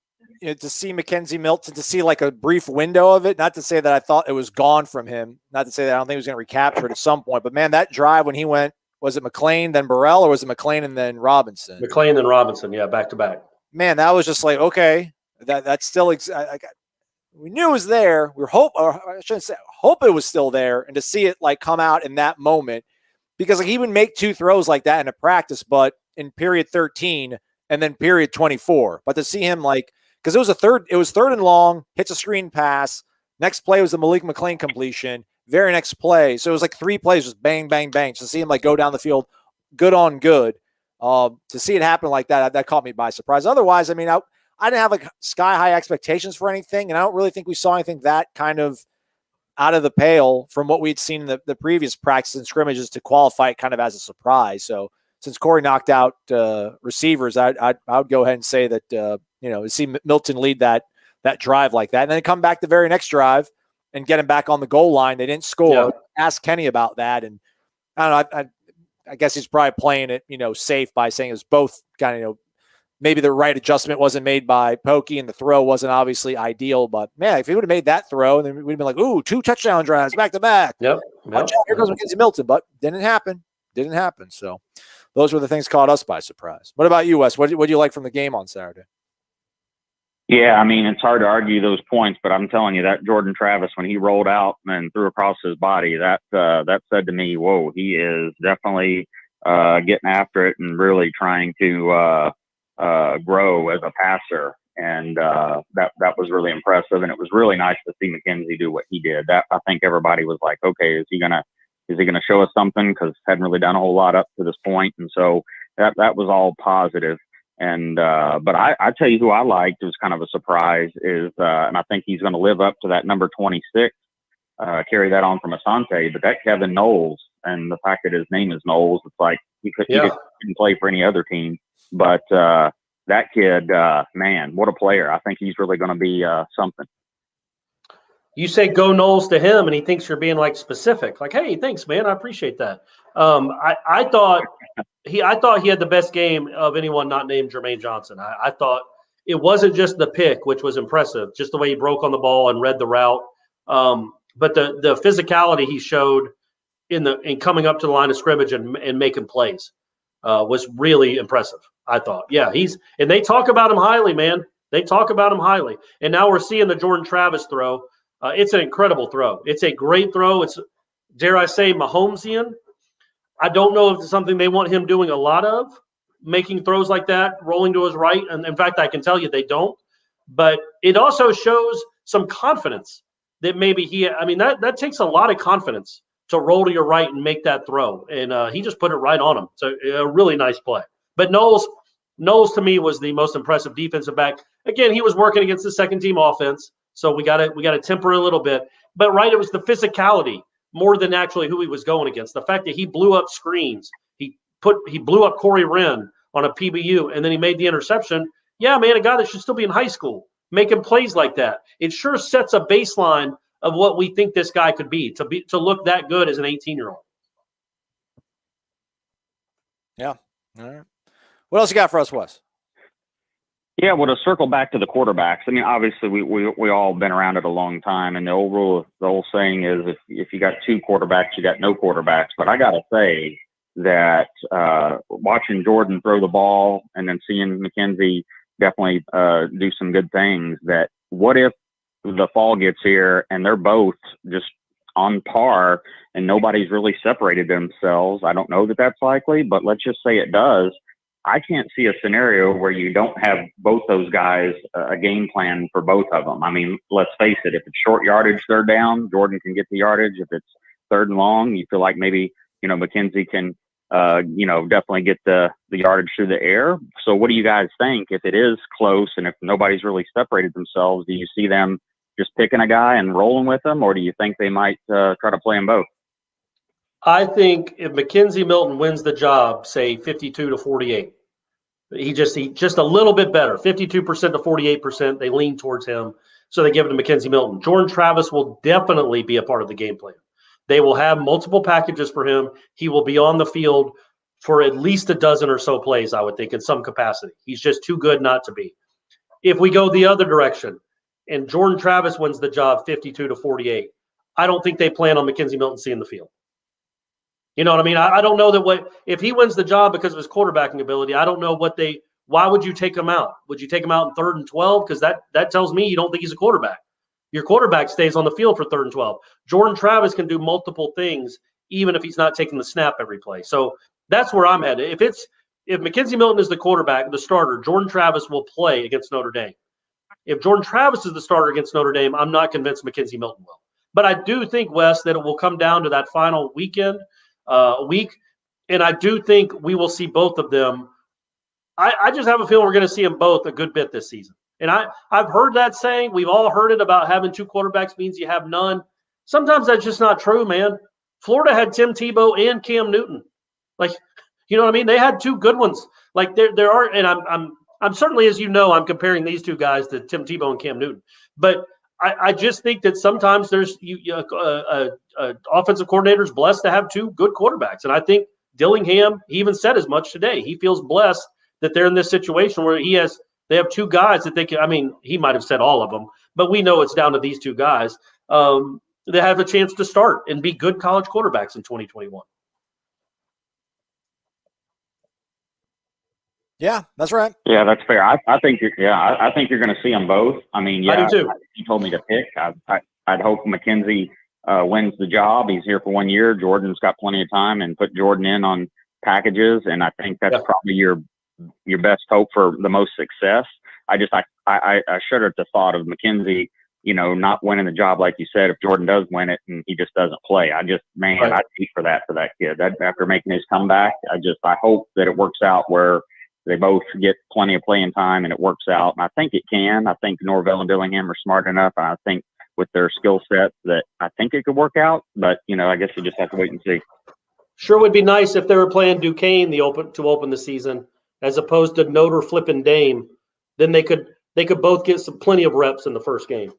to see Mackenzie Milton, to see like a brief window of it, not to say that I thought it was gone from him, not to say that I don't think he was going to recapture it at some point, but man, that drive when he went, was it McLean, then Burrell, or was it McLean and then Robinson? McLean, then Robinson, yeah, back to back. Man, that was just like, okay, that's still we knew it was there. We hope it was still there, and to see it like come out in that moment, because like he would make 2 throws like that in a practice, but in period 13 and then period 24. But to see him like, because it was third and long, hits a screen pass. Next play was the Malik McLean completion. Very next play. So it was like 3 plays, just bang, bang, bang. To see him like go down the field, good on good. To see it happen like that caught me by surprise. Otherwise, I mean, I didn't have like sky high expectations for anything, and I don't really think we saw anything that kind of out of the pale from what we'd seen in the previous practice and scrimmages to qualify it kind of as a surprise. So since Corey knocked out receivers, I would go ahead and say that, see Milton lead that drive like that, and then come back the very next drive and get him back on the goal line. They didn't score. Yeah. Ask Kenny about that. And I don't know, I guess he's probably playing it, safe by saying it was both kind of, maybe the right adjustment wasn't made by Pokey and the throw wasn't obviously ideal, but man, if he would have made that throw, then we'd have been like, ooh, 2 touchdown drives back to back. Yep. Watch out, here goes Mackenzie Milton, but didn't happen. So those were the things caught us by surprise. What about you, Wes? What do you like from the game on Saturday? Yeah, I mean, it's hard to argue those points, but I'm telling you that Jordan Travis, when he rolled out and threw across his body, that said to me, whoa, he is definitely getting after it and really trying to grow as a passer. And that was really impressive. And it was really nice to see Mackenzie do what he did. That, I think everybody was like, okay, is he gonna show us something? Because hadn't really done a whole lot up to this point. And so that was all positive. And but I tell you who I liked, it was kind of a surprise, is and I think he's going to live up to that number 26, carry that on from Asante, but that Kevin Noles, and the fact that his name is Noles, it's like he couldn't play for any other team. But that kid, man, what a player. I think he's really going to be something. You say go Noles to him, and he thinks you're being like specific, like, hey, thanks, man, I appreciate that. I thought he had the best game of anyone not named Jermaine Johnson. I thought it wasn't just the pick, which was impressive, just the way he broke on the ball and read the route, but the physicality he showed in coming up to the line of scrimmage and making plays was really impressive. I thought, and they talk about him highly, man. They talk about him highly, and now we're seeing the Jordan Travis throw. It's an incredible throw. It's a great throw. It's, dare I say, Mahomesian. I don't know if it's something they want him doing a lot of, making throws like that, rolling to his right. And in fact, I can tell you they don't. But it also shows some confidence that maybe that takes a lot of confidence to roll to your right and make that throw. And he just put it right on him. So a really nice play. But Noles to me was the most impressive defensive back. Again, he was working against the second team offense. So we got to temper a little bit. But right, it was the physicality more than actually who he was going against. The fact that he blew up screens, he blew up Corey Wren on a PBU, and then he made the interception. Yeah, man, a guy that should still be in high school making plays like that. It sure sets a baseline of what we think this guy could be to look that good as an 18-year-old. Yeah. All right. What else you got for us, Wes? Yeah, well, to circle back to the quarterbacks, I mean, obviously we all been around it a long time, and the old saying is if you got 2 quarterbacks, you got no quarterbacks. But I got to say that watching Jordan throw the ball and then seeing Mackenzie definitely do some good things, that what if the fall gets here and they're both just on par and nobody's really separated themselves? I don't know that that's likely, but let's just say it does. I can't see a scenario where you don't have both those guys a game plan for both of them. I mean, let's face it, if it's short yardage, third down, Jordan can get the yardage. If it's third and long, you feel like maybe, Mackenzie can, definitely get the yardage through the air. So what do you guys think? If it is close and if nobody's really separated themselves, do you see them just picking a guy and rolling with them, or do you think they might try to play them both? I think if Mackenzie Milton wins the job, say 52-48, he just a little bit better, 52% to 48%. They lean towards him, so they give it to Mackenzie Milton. Jordan Travis will definitely be a part of the game plan. They will have multiple packages for him. He will be on the field for at least a dozen or so plays, I would think, in some capacity. He's just too good not to be. If we go the other direction and Jordan Travis wins the job 52-48, I don't think they plan on Mackenzie Milton seeing the field. You know what I mean? I don't know that if he wins the job because of his quarterbacking ability, I don't know why would you take him out? Would you take him out in 3rd and 12? Because that tells me you don't think he's a quarterback. Your quarterback stays on the field for 3rd and 12. Jordan Travis can do multiple things, even if he's not taking the snap every play. So that's where I'm headed. If Mackenzie Milton is the quarterback, the starter, Jordan Travis will play against Notre Dame. If Jordan Travis is the starter against Notre Dame, I'm not convinced Mackenzie Milton will. But I do think, Wes, that it will come down to that final week, and I do think we will see both of them. I just have a feeling we're going to see them both a good bit this season. And I've heard that saying. We've all heard it about having 2 quarterbacks means you have none. Sometimes that's just not true, man. Florida had Tim Tebow and Cam Newton. Like, you know what I mean? They had two good ones. Like there are, and I'm certainly, as you know, I'm comparing these two guys to Tim Tebow and Cam Newton. But I just think that sometimes there's offensive coordinator's blessed to have two good quarterbacks, and I think Dillingham, he even said as much today. He feels blessed that they're in this situation where they have two guys that they can. I mean, he might have said all of them, but we know it's down to these two guys. They have a chance to start and be good college quarterbacks in 2021. Yeah, that's right. Yeah, that's fair. I think you're going to see them both. I mean, yeah, I do too. He told me to pick. I'd hope McKenzie wins the job. He's here for 1 year. Jordan's got plenty of time, and put Jordan in on packages. And I think that's probably your best hope for the most success. I shudder at the thought of McKenzie, not winning the job, like you said, if Jordan does win it and he just doesn't play. I'd hate for that kid. After making his comeback, I hope that it works out where they both get plenty of playing time and it works out. And I think it can. I think Norvell and Dillingham are smart enough. And I think with their skill sets that I think it could work out. But, I guess you just have to wait and see. Sure would be nice if they were playing Duquesne to open the season as opposed to Notre flipping Dame. Then they could both get plenty of reps in the first game.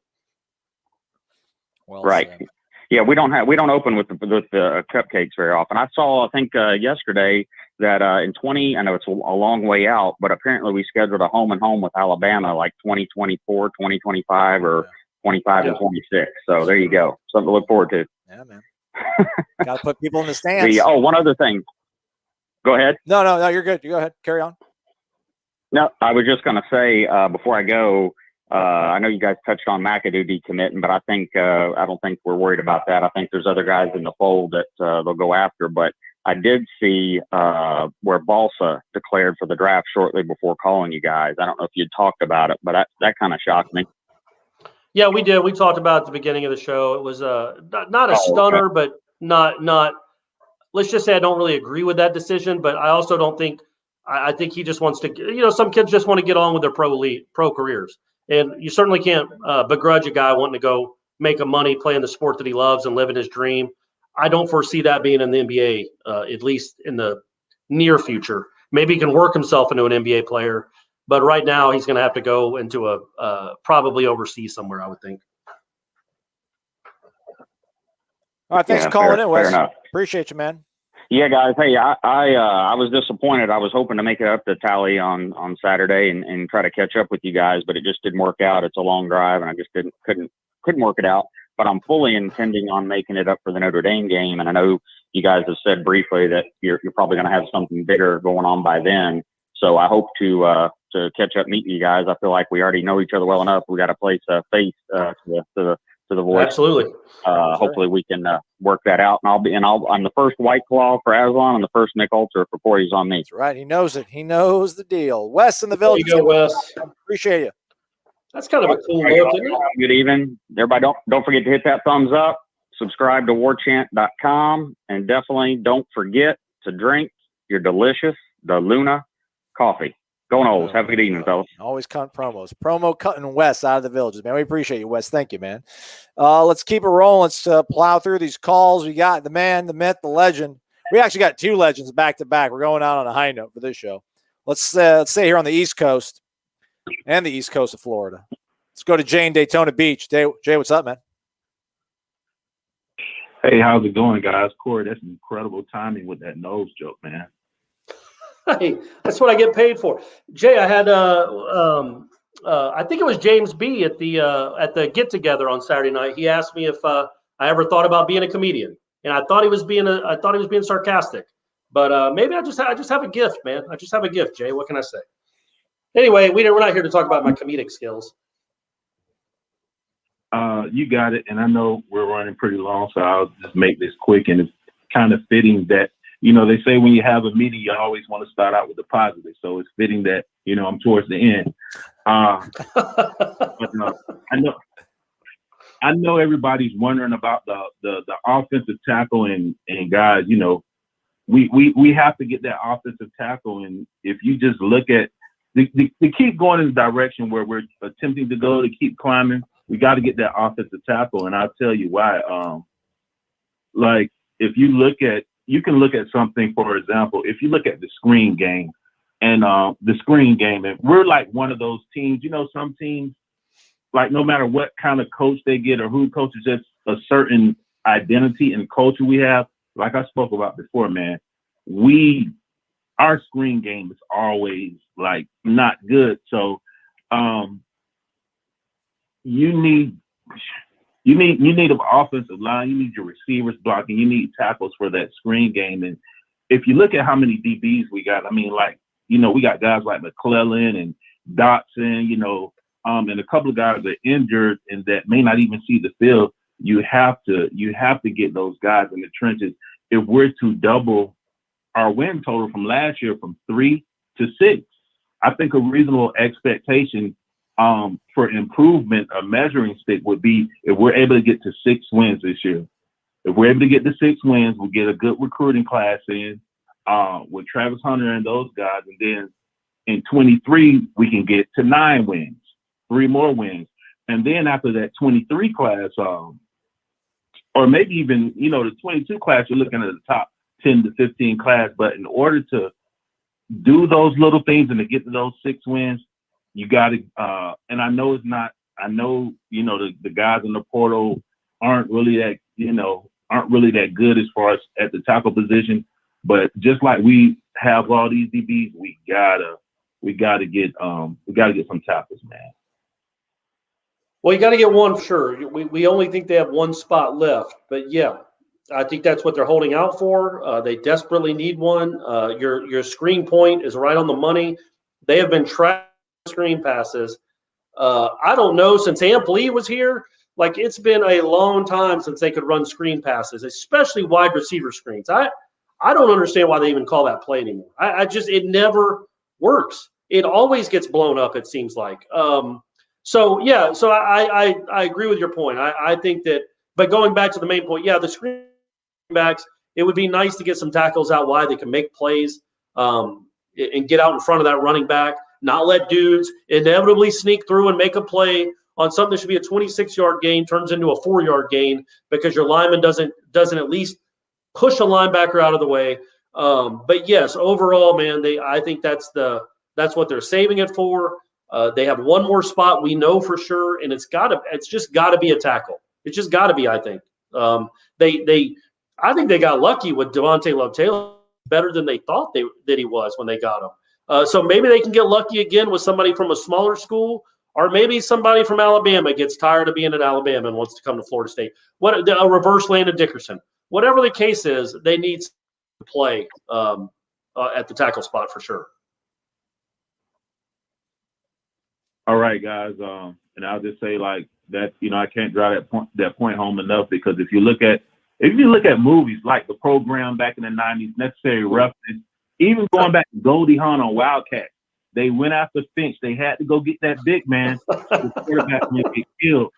Well, right. Said. Yeah, we don't open with the cupcakes very often. I saw, I think yesterday that in 20, I know it's a long way out, but apparently we scheduled a home and home with Alabama like 2024, 2025, or 25 and 26. So there you go. Something to look forward to. Yeah, man. Got to put people in the stands. One other thing. Go ahead. No, you're good. You go ahead. Carry on. No, I was just going to say before I go, I know you guys touched on McAdoo decommitting, but I don't think we're worried about that. I think there's other guys in the fold that they'll go after. But I did see where Balsa declared for the draft shortly before calling you guys. I don't know if you'd talked about it, but that kind of shocked me. Yeah, we did. We talked about it at the beginning of the show. It was not a stunner, but not. Let's just say I don't really agree with that decision, but I also don't think. I think he just wants to. Some kids just want to get on with their pro careers. And you certainly can't begrudge a guy wanting to go make money playing the sport that he loves and living his dream. I don't foresee that being in the NBA, at least in the near future. Maybe he can work himself into an NBA player, but right now he's going to have to go into probably overseas somewhere, I would think. All right, thanks for calling in, Wes. Appreciate you, man. Yeah, guys. Hey, I was disappointed. I was hoping to make it up to Tally on Saturday and try to catch up with you guys, but it just didn't work out. It's a long drive, and I just couldn't work it out. But I'm fully intending on making it up for the Notre Dame game, and I know you guys have said briefly that you're probably going to have something bigger going on by then. So I hope to catch up, meeting you guys. I feel like we already know each other well enough. We got to place a face to the voice. Absolutely. Hopefully we can work that out. And I'm the first White Claw for Aslan and the first Mick Ultra for Corey's on me. That's right. He knows it. He knows the deal. Wes in the Village. There you go, Wes. Appreciate you. That's kind of a cool look, isn't it? Good evening. Everybody, don't forget to hit that thumbs up, subscribe to warchant.com, and definitely don't forget to drink your delicious DeLuna coffee. Go Noles. Have a good evening, fellas. Always cut promos. Promo cutting Wes out of the Villages, man. We appreciate you, Wes. Thank you, man. Let's keep it rolling. Let's plow through these calls. We got the man, the myth, the legend. We actually got two legends back to back. We're going out on a high note for this show. Let's stay here on the East Coast and the East Coast of Florida. Let's go to Jay in Daytona Beach. Jay, what's up, man? Hey, how's it going, guys? Corey, that's incredible timing with that nose joke, man. Hey, that's what I get paid for. Jay, I had I think it was James B at the get together on Saturday night. He asked me if I ever thought about being a comedian, and I thought he was being sarcastic. But maybe I just have a gift, man. I just have a gift, Jay. What can I say? Anyway, we're not here to talk about my comedic skills. You got it, and I know we're running pretty long, so I'll just make this quick. And it's kind of fitting that, they say when you have a meeting, you always want to start out with the positive. So it's fitting that, I'm towards the end. But I know everybody's wondering about the offensive tackle and guys, we have to get that offensive tackle. And if you just look at to keep going in the direction where we're attempting to go, to keep climbing, we got to get that offensive tackle, and I'll tell you why. Like if you can look at something, for example, if you look at the screen game, and we're like one of those teams. You know, some teams, like no matter what kind of coach they get or who coaches, just a certain identity and culture we have. Like I spoke about before, man, our screen game is always like not good. So you need an offensive line, you need your receivers blocking, you need tackles for that screen game. And if you look at how many DBs we got, I mean, like, you know, we got guys like McClellan and Dotson, you know, and a couple of guys are injured and that may not even see the field. You have to get those guys in the trenches if we're to double our win total from last year from 3 to 6. I think a reasonable expectation for improvement, a measuring stick would be if we're able to get to 6 wins this year. If we're able to get to 6 wins, we'll get a good recruiting class in with Travis Hunter and those guys. And then in 23, we can get to 9 wins, 3 more wins. And then after that 23 class, or maybe even, you know, the 22 class, you're looking at the top 10 to 15 class. But in order to do those little things and to get to those 6 wins, you got to, and I know, you know, the guys in the portal aren't really that good as far as at the tackle position. But just like we have all these DBs, we gotta get some tackles, man. Well, you got to get one for sure. We only think they have one spot left, but yeah, I think that's what they're holding out for. They desperately need one. Your screen point is right on the money. They have been tracking screen passes. I don't know, since Amp Lee was here, like it's been a long time since they could run screen passes, especially wide receiver screens. I don't understand why they even call that play anymore. It never works. It always gets blown up, it seems like. So I agree with your point. I think that, but going back to the main point, yeah, the screen backs, it would be nice to get some tackles out wide. They can make plays and get out in front of that running back, not let dudes inevitably sneak through and make a play on something that should be a 26-yard gain, turns into a 4-yard gain because your lineman doesn't at least push a linebacker out of the way. But yes, overall, man, I think that's what they're saving it for. They have one more spot, we know for sure, and it's just gotta be a tackle. It's just gotta be, I think. I think they got lucky with Devontae Love-Taylor, better than they thought that he was when they got him. So maybe they can get lucky again with somebody from a smaller school, or maybe somebody from Alabama gets tired of being in Alabama and wants to come to Florida State. A reverse Landon Dickerson. Whatever the case is, they need to play at the tackle spot for sure. All right, guys. And I'll just say like that, you know, I can't drive that point home enough because if you look at movies like The Program back in the 90s, Necessary Roughness, even going back to Goldie Hawn on Wildcat, they went after Finch. They had to go get that big man. The quarterback would get killed.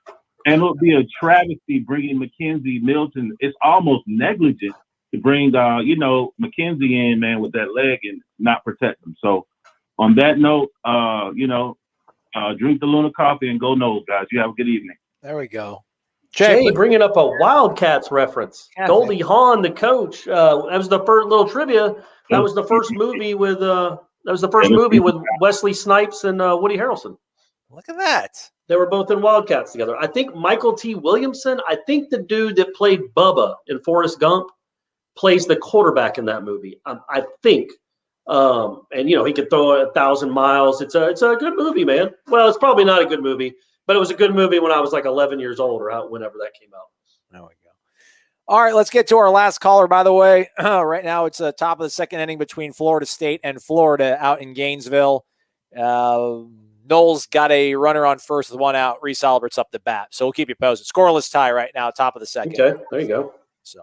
And it would be a travesty bringing McKenzie, Milton. It's almost negligent to bring, McKenzie in, man, with that leg and not protect him. So on that note, drink the Luna coffee and go Noles, guys. You have a good evening. There we go. Jay bringing up a Wildcats reference. Yeah, Goldie Hawn, the coach. That was the first little trivia. That was the first movie with Wesley Snipes and Woody Harrelson. Look at that. They were both in Wildcats together. I think Michael T. Williamson, the dude that played Bubba in Forrest Gump, plays the quarterback in that movie. I think. And he could throw 1,000 miles. It's a good movie, man. Well, it's probably not a good movie, but it was a good movie when I was like 11 years old or whenever that came out. There we go. All right, let's get to our last caller, by the way. Right now it's the top of the second inning between Florida State and Florida out in Gainesville. Noles got a runner on first with 1 out. Reese Albert's up the bat. So we'll keep you posted. Scoreless tie right now, top of the second. Okay, there you go. So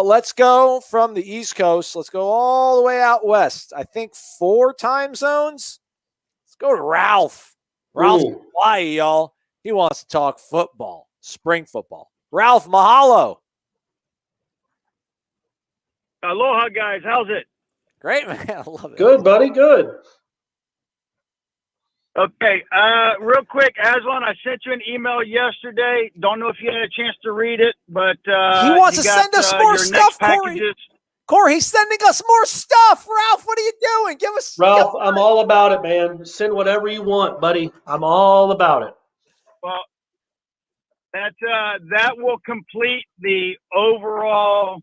let's go from the East Coast. Let's go all the way out west. I think 4 time zones. Let's go to Ralph. Ralph's in Hawaii, y'all. He wants to talk football, spring football. Ralph, mahalo. Aloha, guys. How's it? Great, man. I love it. Good, buddy. Good. Okay, real quick, Aslan, I sent you an email yesterday. Don't know if you had a chance to read it, but he wants to send us more stuff, Corey. Corey, he's sending us more stuff. Ralph, what are you doing? Give us. Ralph, I'm all about it, man. Send whatever you want, buddy. I'm all about it. Well, that will complete the overall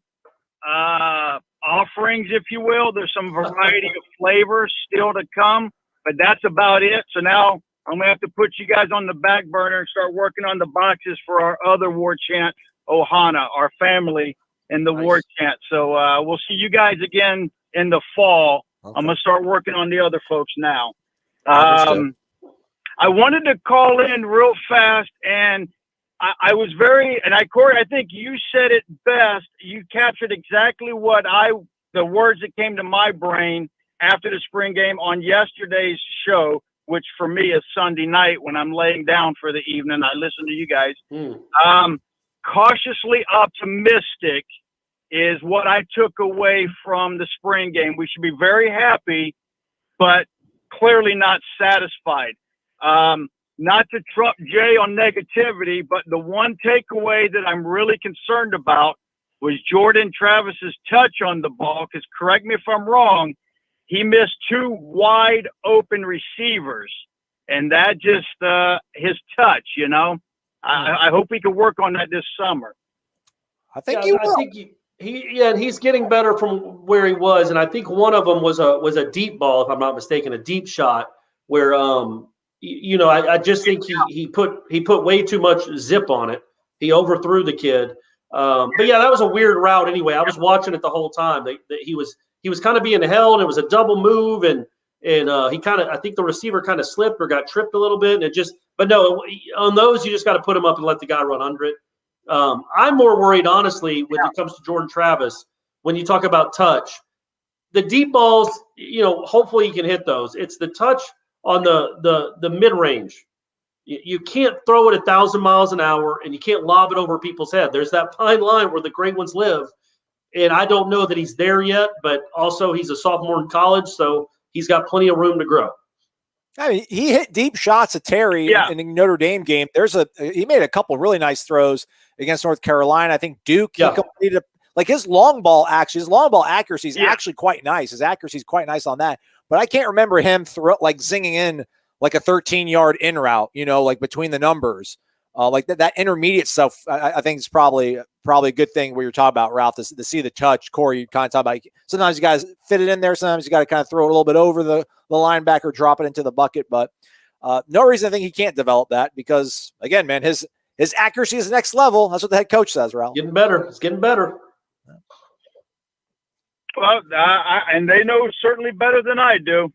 offerings, if you will. There's some variety of flavors still to come, but that's about it. So now I'm going to have to put you guys on the back burner and start working on the boxes for our other Warchant Ohana, our family in the Warchant. So we'll see you guys again in the fall. Okay. I'm going to start working on the other folks now. I wanted to call in real fast, and I was Corey, I think you said it best. You captured exactly the words that came to my brain after the spring game on yesterday's show, which for me is Sunday night when I'm laying down for the evening. I listen to you guys. Cautiously optimistic is what I took away from the spring game. We should be very happy, but clearly not satisfied. Not to trump Jay on negativity, but the one takeaway that I'm really concerned about was Jordan Travis's touch on the ball, because correct me if I'm wrong, he missed 2 wide open receivers, and that just his touch, you know. I hope he can work on that this summer. I think he will. And he's getting better from where he was, and I think one of them was a deep ball, if I'm not mistaken, a deep shot where I just think he put way too much zip on it. He overthrew the kid. But yeah, that was a weird route anyway. I was watching it the whole time. He was kind of being held, and it was a double move, and I think the receiver kind of slipped or got tripped a little bit, and but no, on those you just got to put him up and let the guy run under it. I'm more worried, honestly, when it comes to Jordan Travis. When you talk about touch, the deep balls, hopefully he can hit those. It's the touch on the mid range. You can't throw it 1,000 miles an hour, and you can't lob it over people's head. There's that fine line where the great ones live, and I don't know that he's there yet. But also, he's a sophomore in college, so he's got plenty of room to grow. I mean, he hit deep shots at Terry in the Notre Dame game. He made a couple really nice throws against North Carolina. I think Duke, he completed his long ball accuracy is actually quite nice. His accuracy is quite nice on that. But I can't remember him zinging in like a 13-yard in route, between the numbers. That intermediate stuff, I think is probably a good thing where you're talking about, Ralph, to see the touch. Corey, you kind of talk about sometimes you guys fit it in there. Sometimes you got to kind of throw it a little bit over the linebacker, drop it into the bucket. But no reason I think he can't develop that because, again, man, his accuracy is the next level. That's what the head coach says, Ralph. Getting better. It's getting better. Well, and they know certainly better than I do.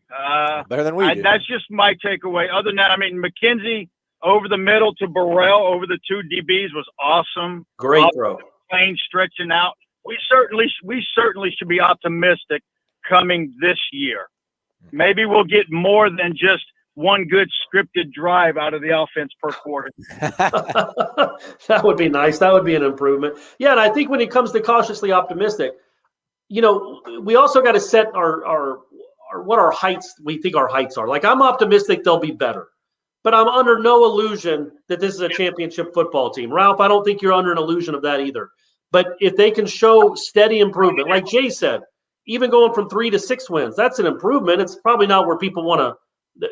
Better than we do. That's just my takeaway. Other than that, I mean, McKenzie over the middle to Burrell over the 2 DBs was awesome. Great throw. Plane stretching out. We certainly should be optimistic coming this year. Maybe we'll get more than just one good scripted drive out of the offense per quarter. That would be nice. That would be an improvement. Yeah, and I think when it comes to cautiously optimistic, we also got to set our what our heights, we think our heights are. Like, I'm optimistic they'll be better, but I'm under no illusion that this is a championship football team. Ralph, I don't think you're under an illusion of that either. But if they can show steady improvement, like Jay said, even going from 3 to 6 wins, that's an improvement. It's probably not where people want to.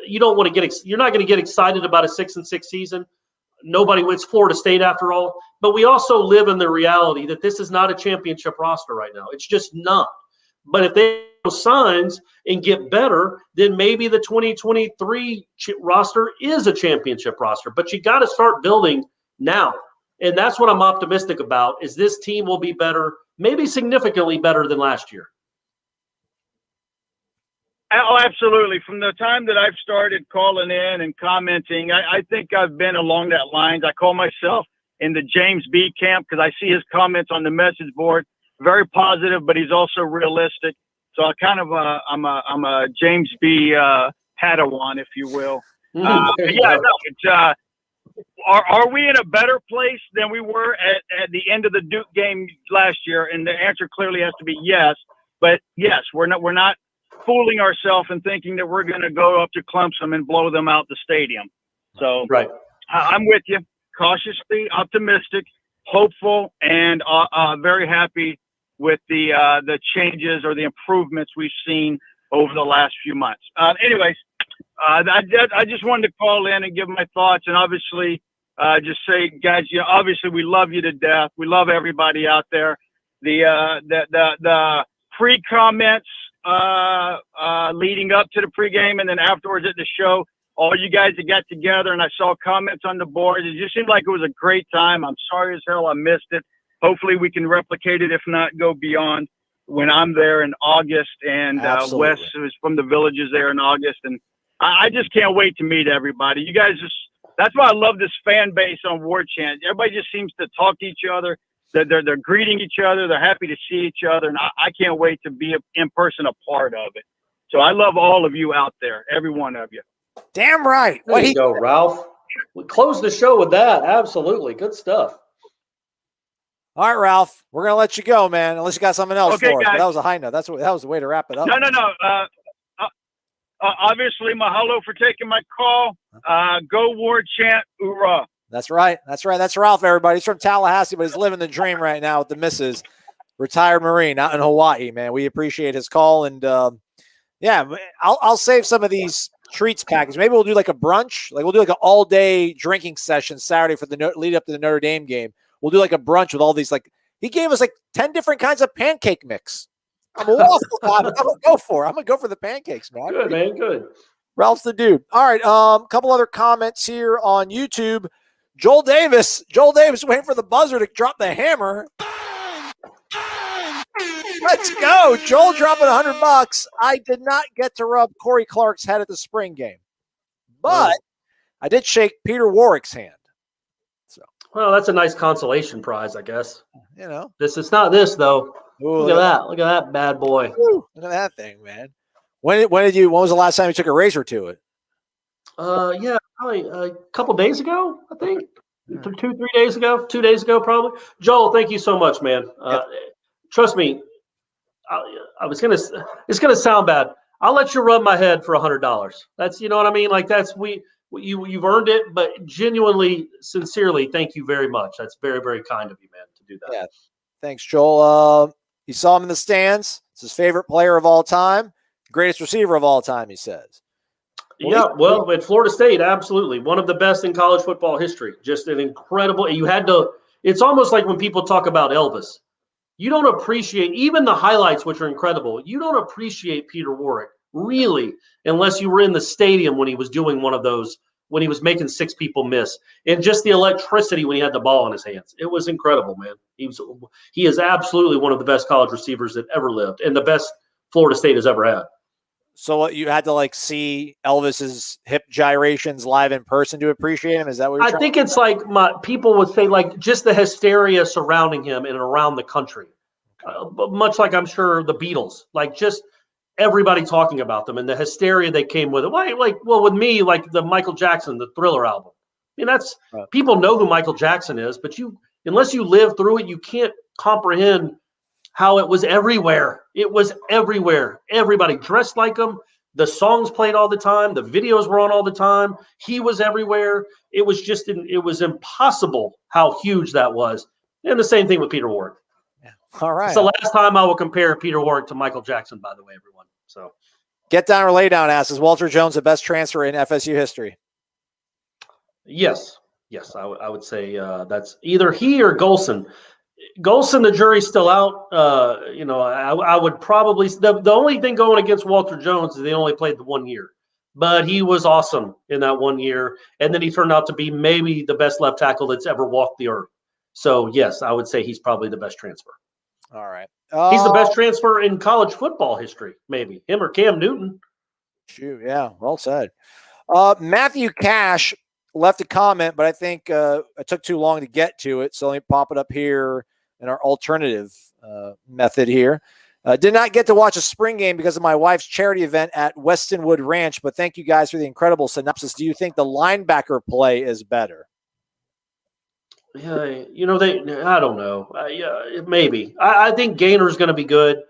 You're not going to get excited about a 6-6 season. Nobody wins. Florida State after all. But we also live in the reality that this is not a championship roster right now. It's just not. But if they show signs and get better, then maybe the 2023 roster is a championship roster. But you got to start building now. And that's what I'm optimistic about, is this team will be better, maybe significantly better than last year. Oh, absolutely. From the time that I've started calling in and commenting, I think I've been along that lines. I call myself in the James B camp because I see his comments on the message board. Very positive, but he's also realistic. So I'm a James B Padawan, if you will. Are we in a better place than we were at the end of the Duke game last year? And the answer clearly has to be yes. But yes, we're not fooling ourselves and thinking that we're going to go up to Clemson and blow them out the stadium. So right. I'm with you. Cautiously optimistic, hopeful, and very happy with the changes or the improvements we've seen over the last few months. Anyways, I just wanted to call in and give my thoughts, and obviously just say, guys, obviously we love you to death. We love everybody out there. The pre-comments leading up to the pregame and then afterwards at the show, all you guys that got together, and I saw comments on the board. It just seemed like it was a great time. I'm sorry as hell I missed it. Hopefully we can replicate it, if not go beyond, when I'm there in August, and Wes, who's from the Villages, there in August. And I just can't wait to meet everybody. You guys that's why I love this fan base on Warchant. Everybody just seems to talk to each other. They're greeting each other. They're happy to see each other. And I can't wait to be in person a part of it. So I love all of you out there, every one of you. Damn right. There you go, Ralph. We close the show with that. Absolutely. Good stuff. All right, Ralph, we're going to let you go, man, unless you got something else for us. But that was a high note. That was the way to wrap it up. No. Obviously, mahalo for taking my call. Go Warchant, hoorah. That's right. That's Ralph, everybody. He's from Tallahassee, but he's living the dream right now with the missus. Retired Marine out in Hawaii, man. We appreciate his call. And, I'll save some of these treats package. Maybe we'll do like a brunch. Like we'll do like an all-day drinking session Saturday for the lead up to the Notre Dame game. We'll do like a brunch with all these, like, he gave us like 10 different kinds of pancake mix. I'm a waffle guy. I'm going to go for the pancakes, man. Good, man. Good. Ralph's the dude. All right. A couple other comments here on YouTube. Joel Davis waiting for the buzzer to drop the hammer. Let's go. Joel dropping $100. I did not get to rub Corey Clark's head at the spring game, but I did shake Peter Warwick's hand. Well, that's a nice consolation prize, I guess. You know, it's not this though. Ooh, look at that! Look at that bad boy! Ooh, look at that thing, man. When was the last time you took a razor to it? Yeah, probably a couple days ago, I think. 2-3 days ago. 2 days ago, probably. Joel, thank you so much, man. Trust me. It's gonna sound bad. I'll let you rub my head for $100. That's, you know what I mean. Like you've earned it, but genuinely, sincerely, thank you very much. That's very, very kind of you, man, to do that. Yeah. Thanks, Joel. You saw him in the stands. It's his favorite player of all time, greatest receiver of all time, he says. Well, at Florida State, absolutely. One of the best in college football history. Just an incredible, it's almost like when people talk about Elvis. You don't appreciate, even the highlights, which are incredible, you don't appreciate Peter Warwick, really, unless you were in the stadium when he was doing one of those, when he was making 6 people miss, and just the electricity when he had the ball in his hands. It was incredible, man. He is absolutely one of the best college receivers that ever lived, and the best Florida State has ever had. So you had to see Elvis's hip gyrations live in person to appreciate him? Is that what you're I think it's like people would say, like, just the hysteria surrounding him and around the country. Much like I'm sure the Beatles, like just everybody talking about them and the hysteria they came with it. With me, like the Michael Jackson, the Thriller album. I mean, that's people know who Michael Jackson is, but unless you live through it, you can't comprehend how it was everywhere. It was everywhere. Everybody dressed like him. The songs played all the time. The videos were on all the time. He was everywhere. It was impossible how huge that was. And the same thing with Peter Warwick. Yeah. All right. It's the last time I will compare Peter Warwick to Michael Jackson, by the way, everyone. So Get Down or Lay Down asks, is Walter Jones the best transfer in FSU history? Yes, I would say that's either he or Golson. Golson, the jury's still out. I would probably the only thing going against Walter Jones is they only played the 1 year, but he was awesome in that 1 year, and then he turned out to be maybe the best left tackle that's ever walked the earth. So yes, I would say he's probably the best transfer. All right, he's the best transfer in college football history, maybe him or Cam Newton. Shoot, yeah, well said. Matthew Cash left a comment, but I think it took too long to get to it, so let me pop it up here in our alternative method here. Did not get to watch a spring game because of my wife's charity event at Westonwood Ranch, but thank you guys for the incredible synopsis. Do you think the linebacker play is better? Yeah, I don't know. Maybe. I think Gainer's going to be good.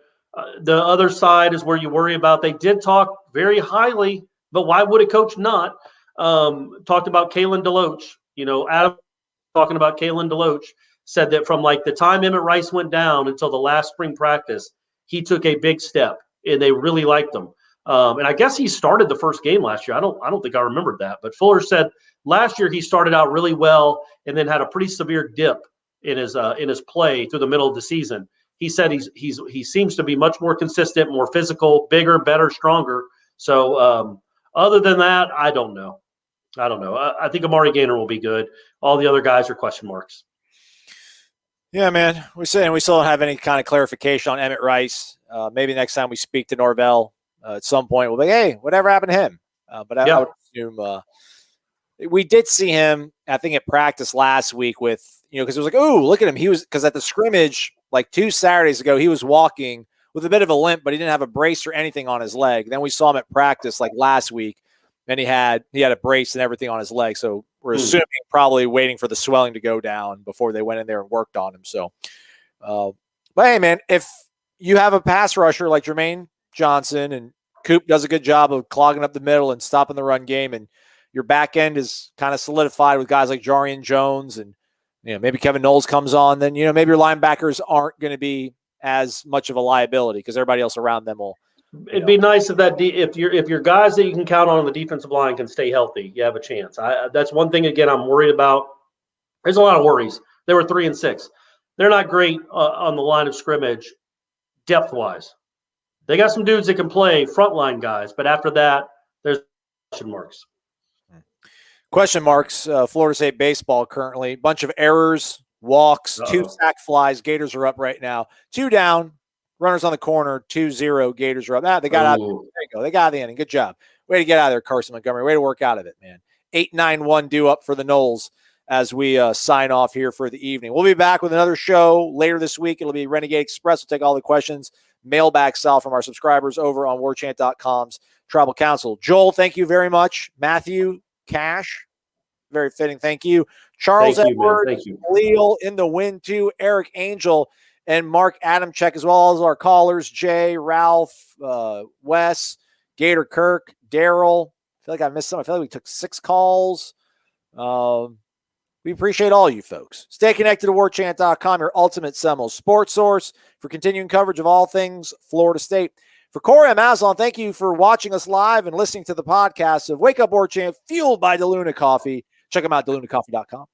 The other side is where you worry about. They did talk very highly, but why would a coach not? Talked about Kalen DeLoach. Adam talking about Kalen DeLoach said that from like the time Emmett Rice went down until the last spring practice, he took a big step, and they really liked him. And I guess he started the first game last year. I don't think I remembered that, but Fuller said last year he started out really well and then had a pretty severe dip in his play through the middle of the season. He said he seems to be much more consistent, more physical, bigger, better, stronger. So other than that, I don't know. I think Amari Gaynor will be good. All the other guys are question marks. Yeah, man. We still don't have any kind of clarification on Emmett Rice. Maybe next time we speak to Norvell at some point, we'll be, hey, whatever happened to him? But I would assume we did see him, I think, at practice last week with, because it was like, oh, look at him. He was, because at the scrimmage, like 2 Saturdays ago, he was walking with a bit of a limp, but he didn't have a brace or anything on his leg. Then we saw him at practice like last week, and he had a brace and everything on his leg. So we're assuming probably waiting for the swelling to go down before they went in there and worked on him. So, but hey, man, if you have a pass rusher like Jermaine Johnson and Coop does a good job of clogging up the middle and stopping the run game, and your back end is kind of solidified with guys like Jarian Jones and maybe Kevin Noles comes on, then maybe your linebackers aren't going to be as much of a liability because everybody else around them will. It'd be nice if your guys that you can count on the defensive line can stay healthy, you have a chance. That's one thing again I'm worried about. There's a lot of worries. They were 3-6. They're not great on the line of scrimmage depth wise. They got some dudes that can play frontline guys, but after that, there's question marks. Question marks. Florida State baseball currently. Bunch of errors, walks, 2 sack flies. Gators are up right now. 2 down. Runners on the corner. 2-0. Gators are up. They got out. There you go. They got out of the inning. Good job. Way to get out of there, Carson Montgomery. Way to work out of it, man. 8-9-1 due up for the Noles as we sign off here for the evening. We'll be back with another show later this week. It'll be Renegade Express. We'll take all the questions, mailbag style from our subscribers over on warchant.com's Tribal Council. Joel, thank you very much. Matthew, Cash, very fitting. Thank you. Charles Edwards, thank you. Leal in the win too. Eric Angel and Mark Adamczyk, as well as our callers, Jay, Ralph, Wes, Gator Kirk, Daryl. I feel like I missed some. I feel like we took 6 calls. We appreciate all you folks. Stay connected to warchant.com, your ultimate Seminoles sports source for continuing coverage of all things Florida State. For Corey, I'm Aslan. Thank you for watching us live and listening to the podcast of Wake Up Warchant, fueled by DeLuna Coffee. Check them out, DeLunaCoffee.com.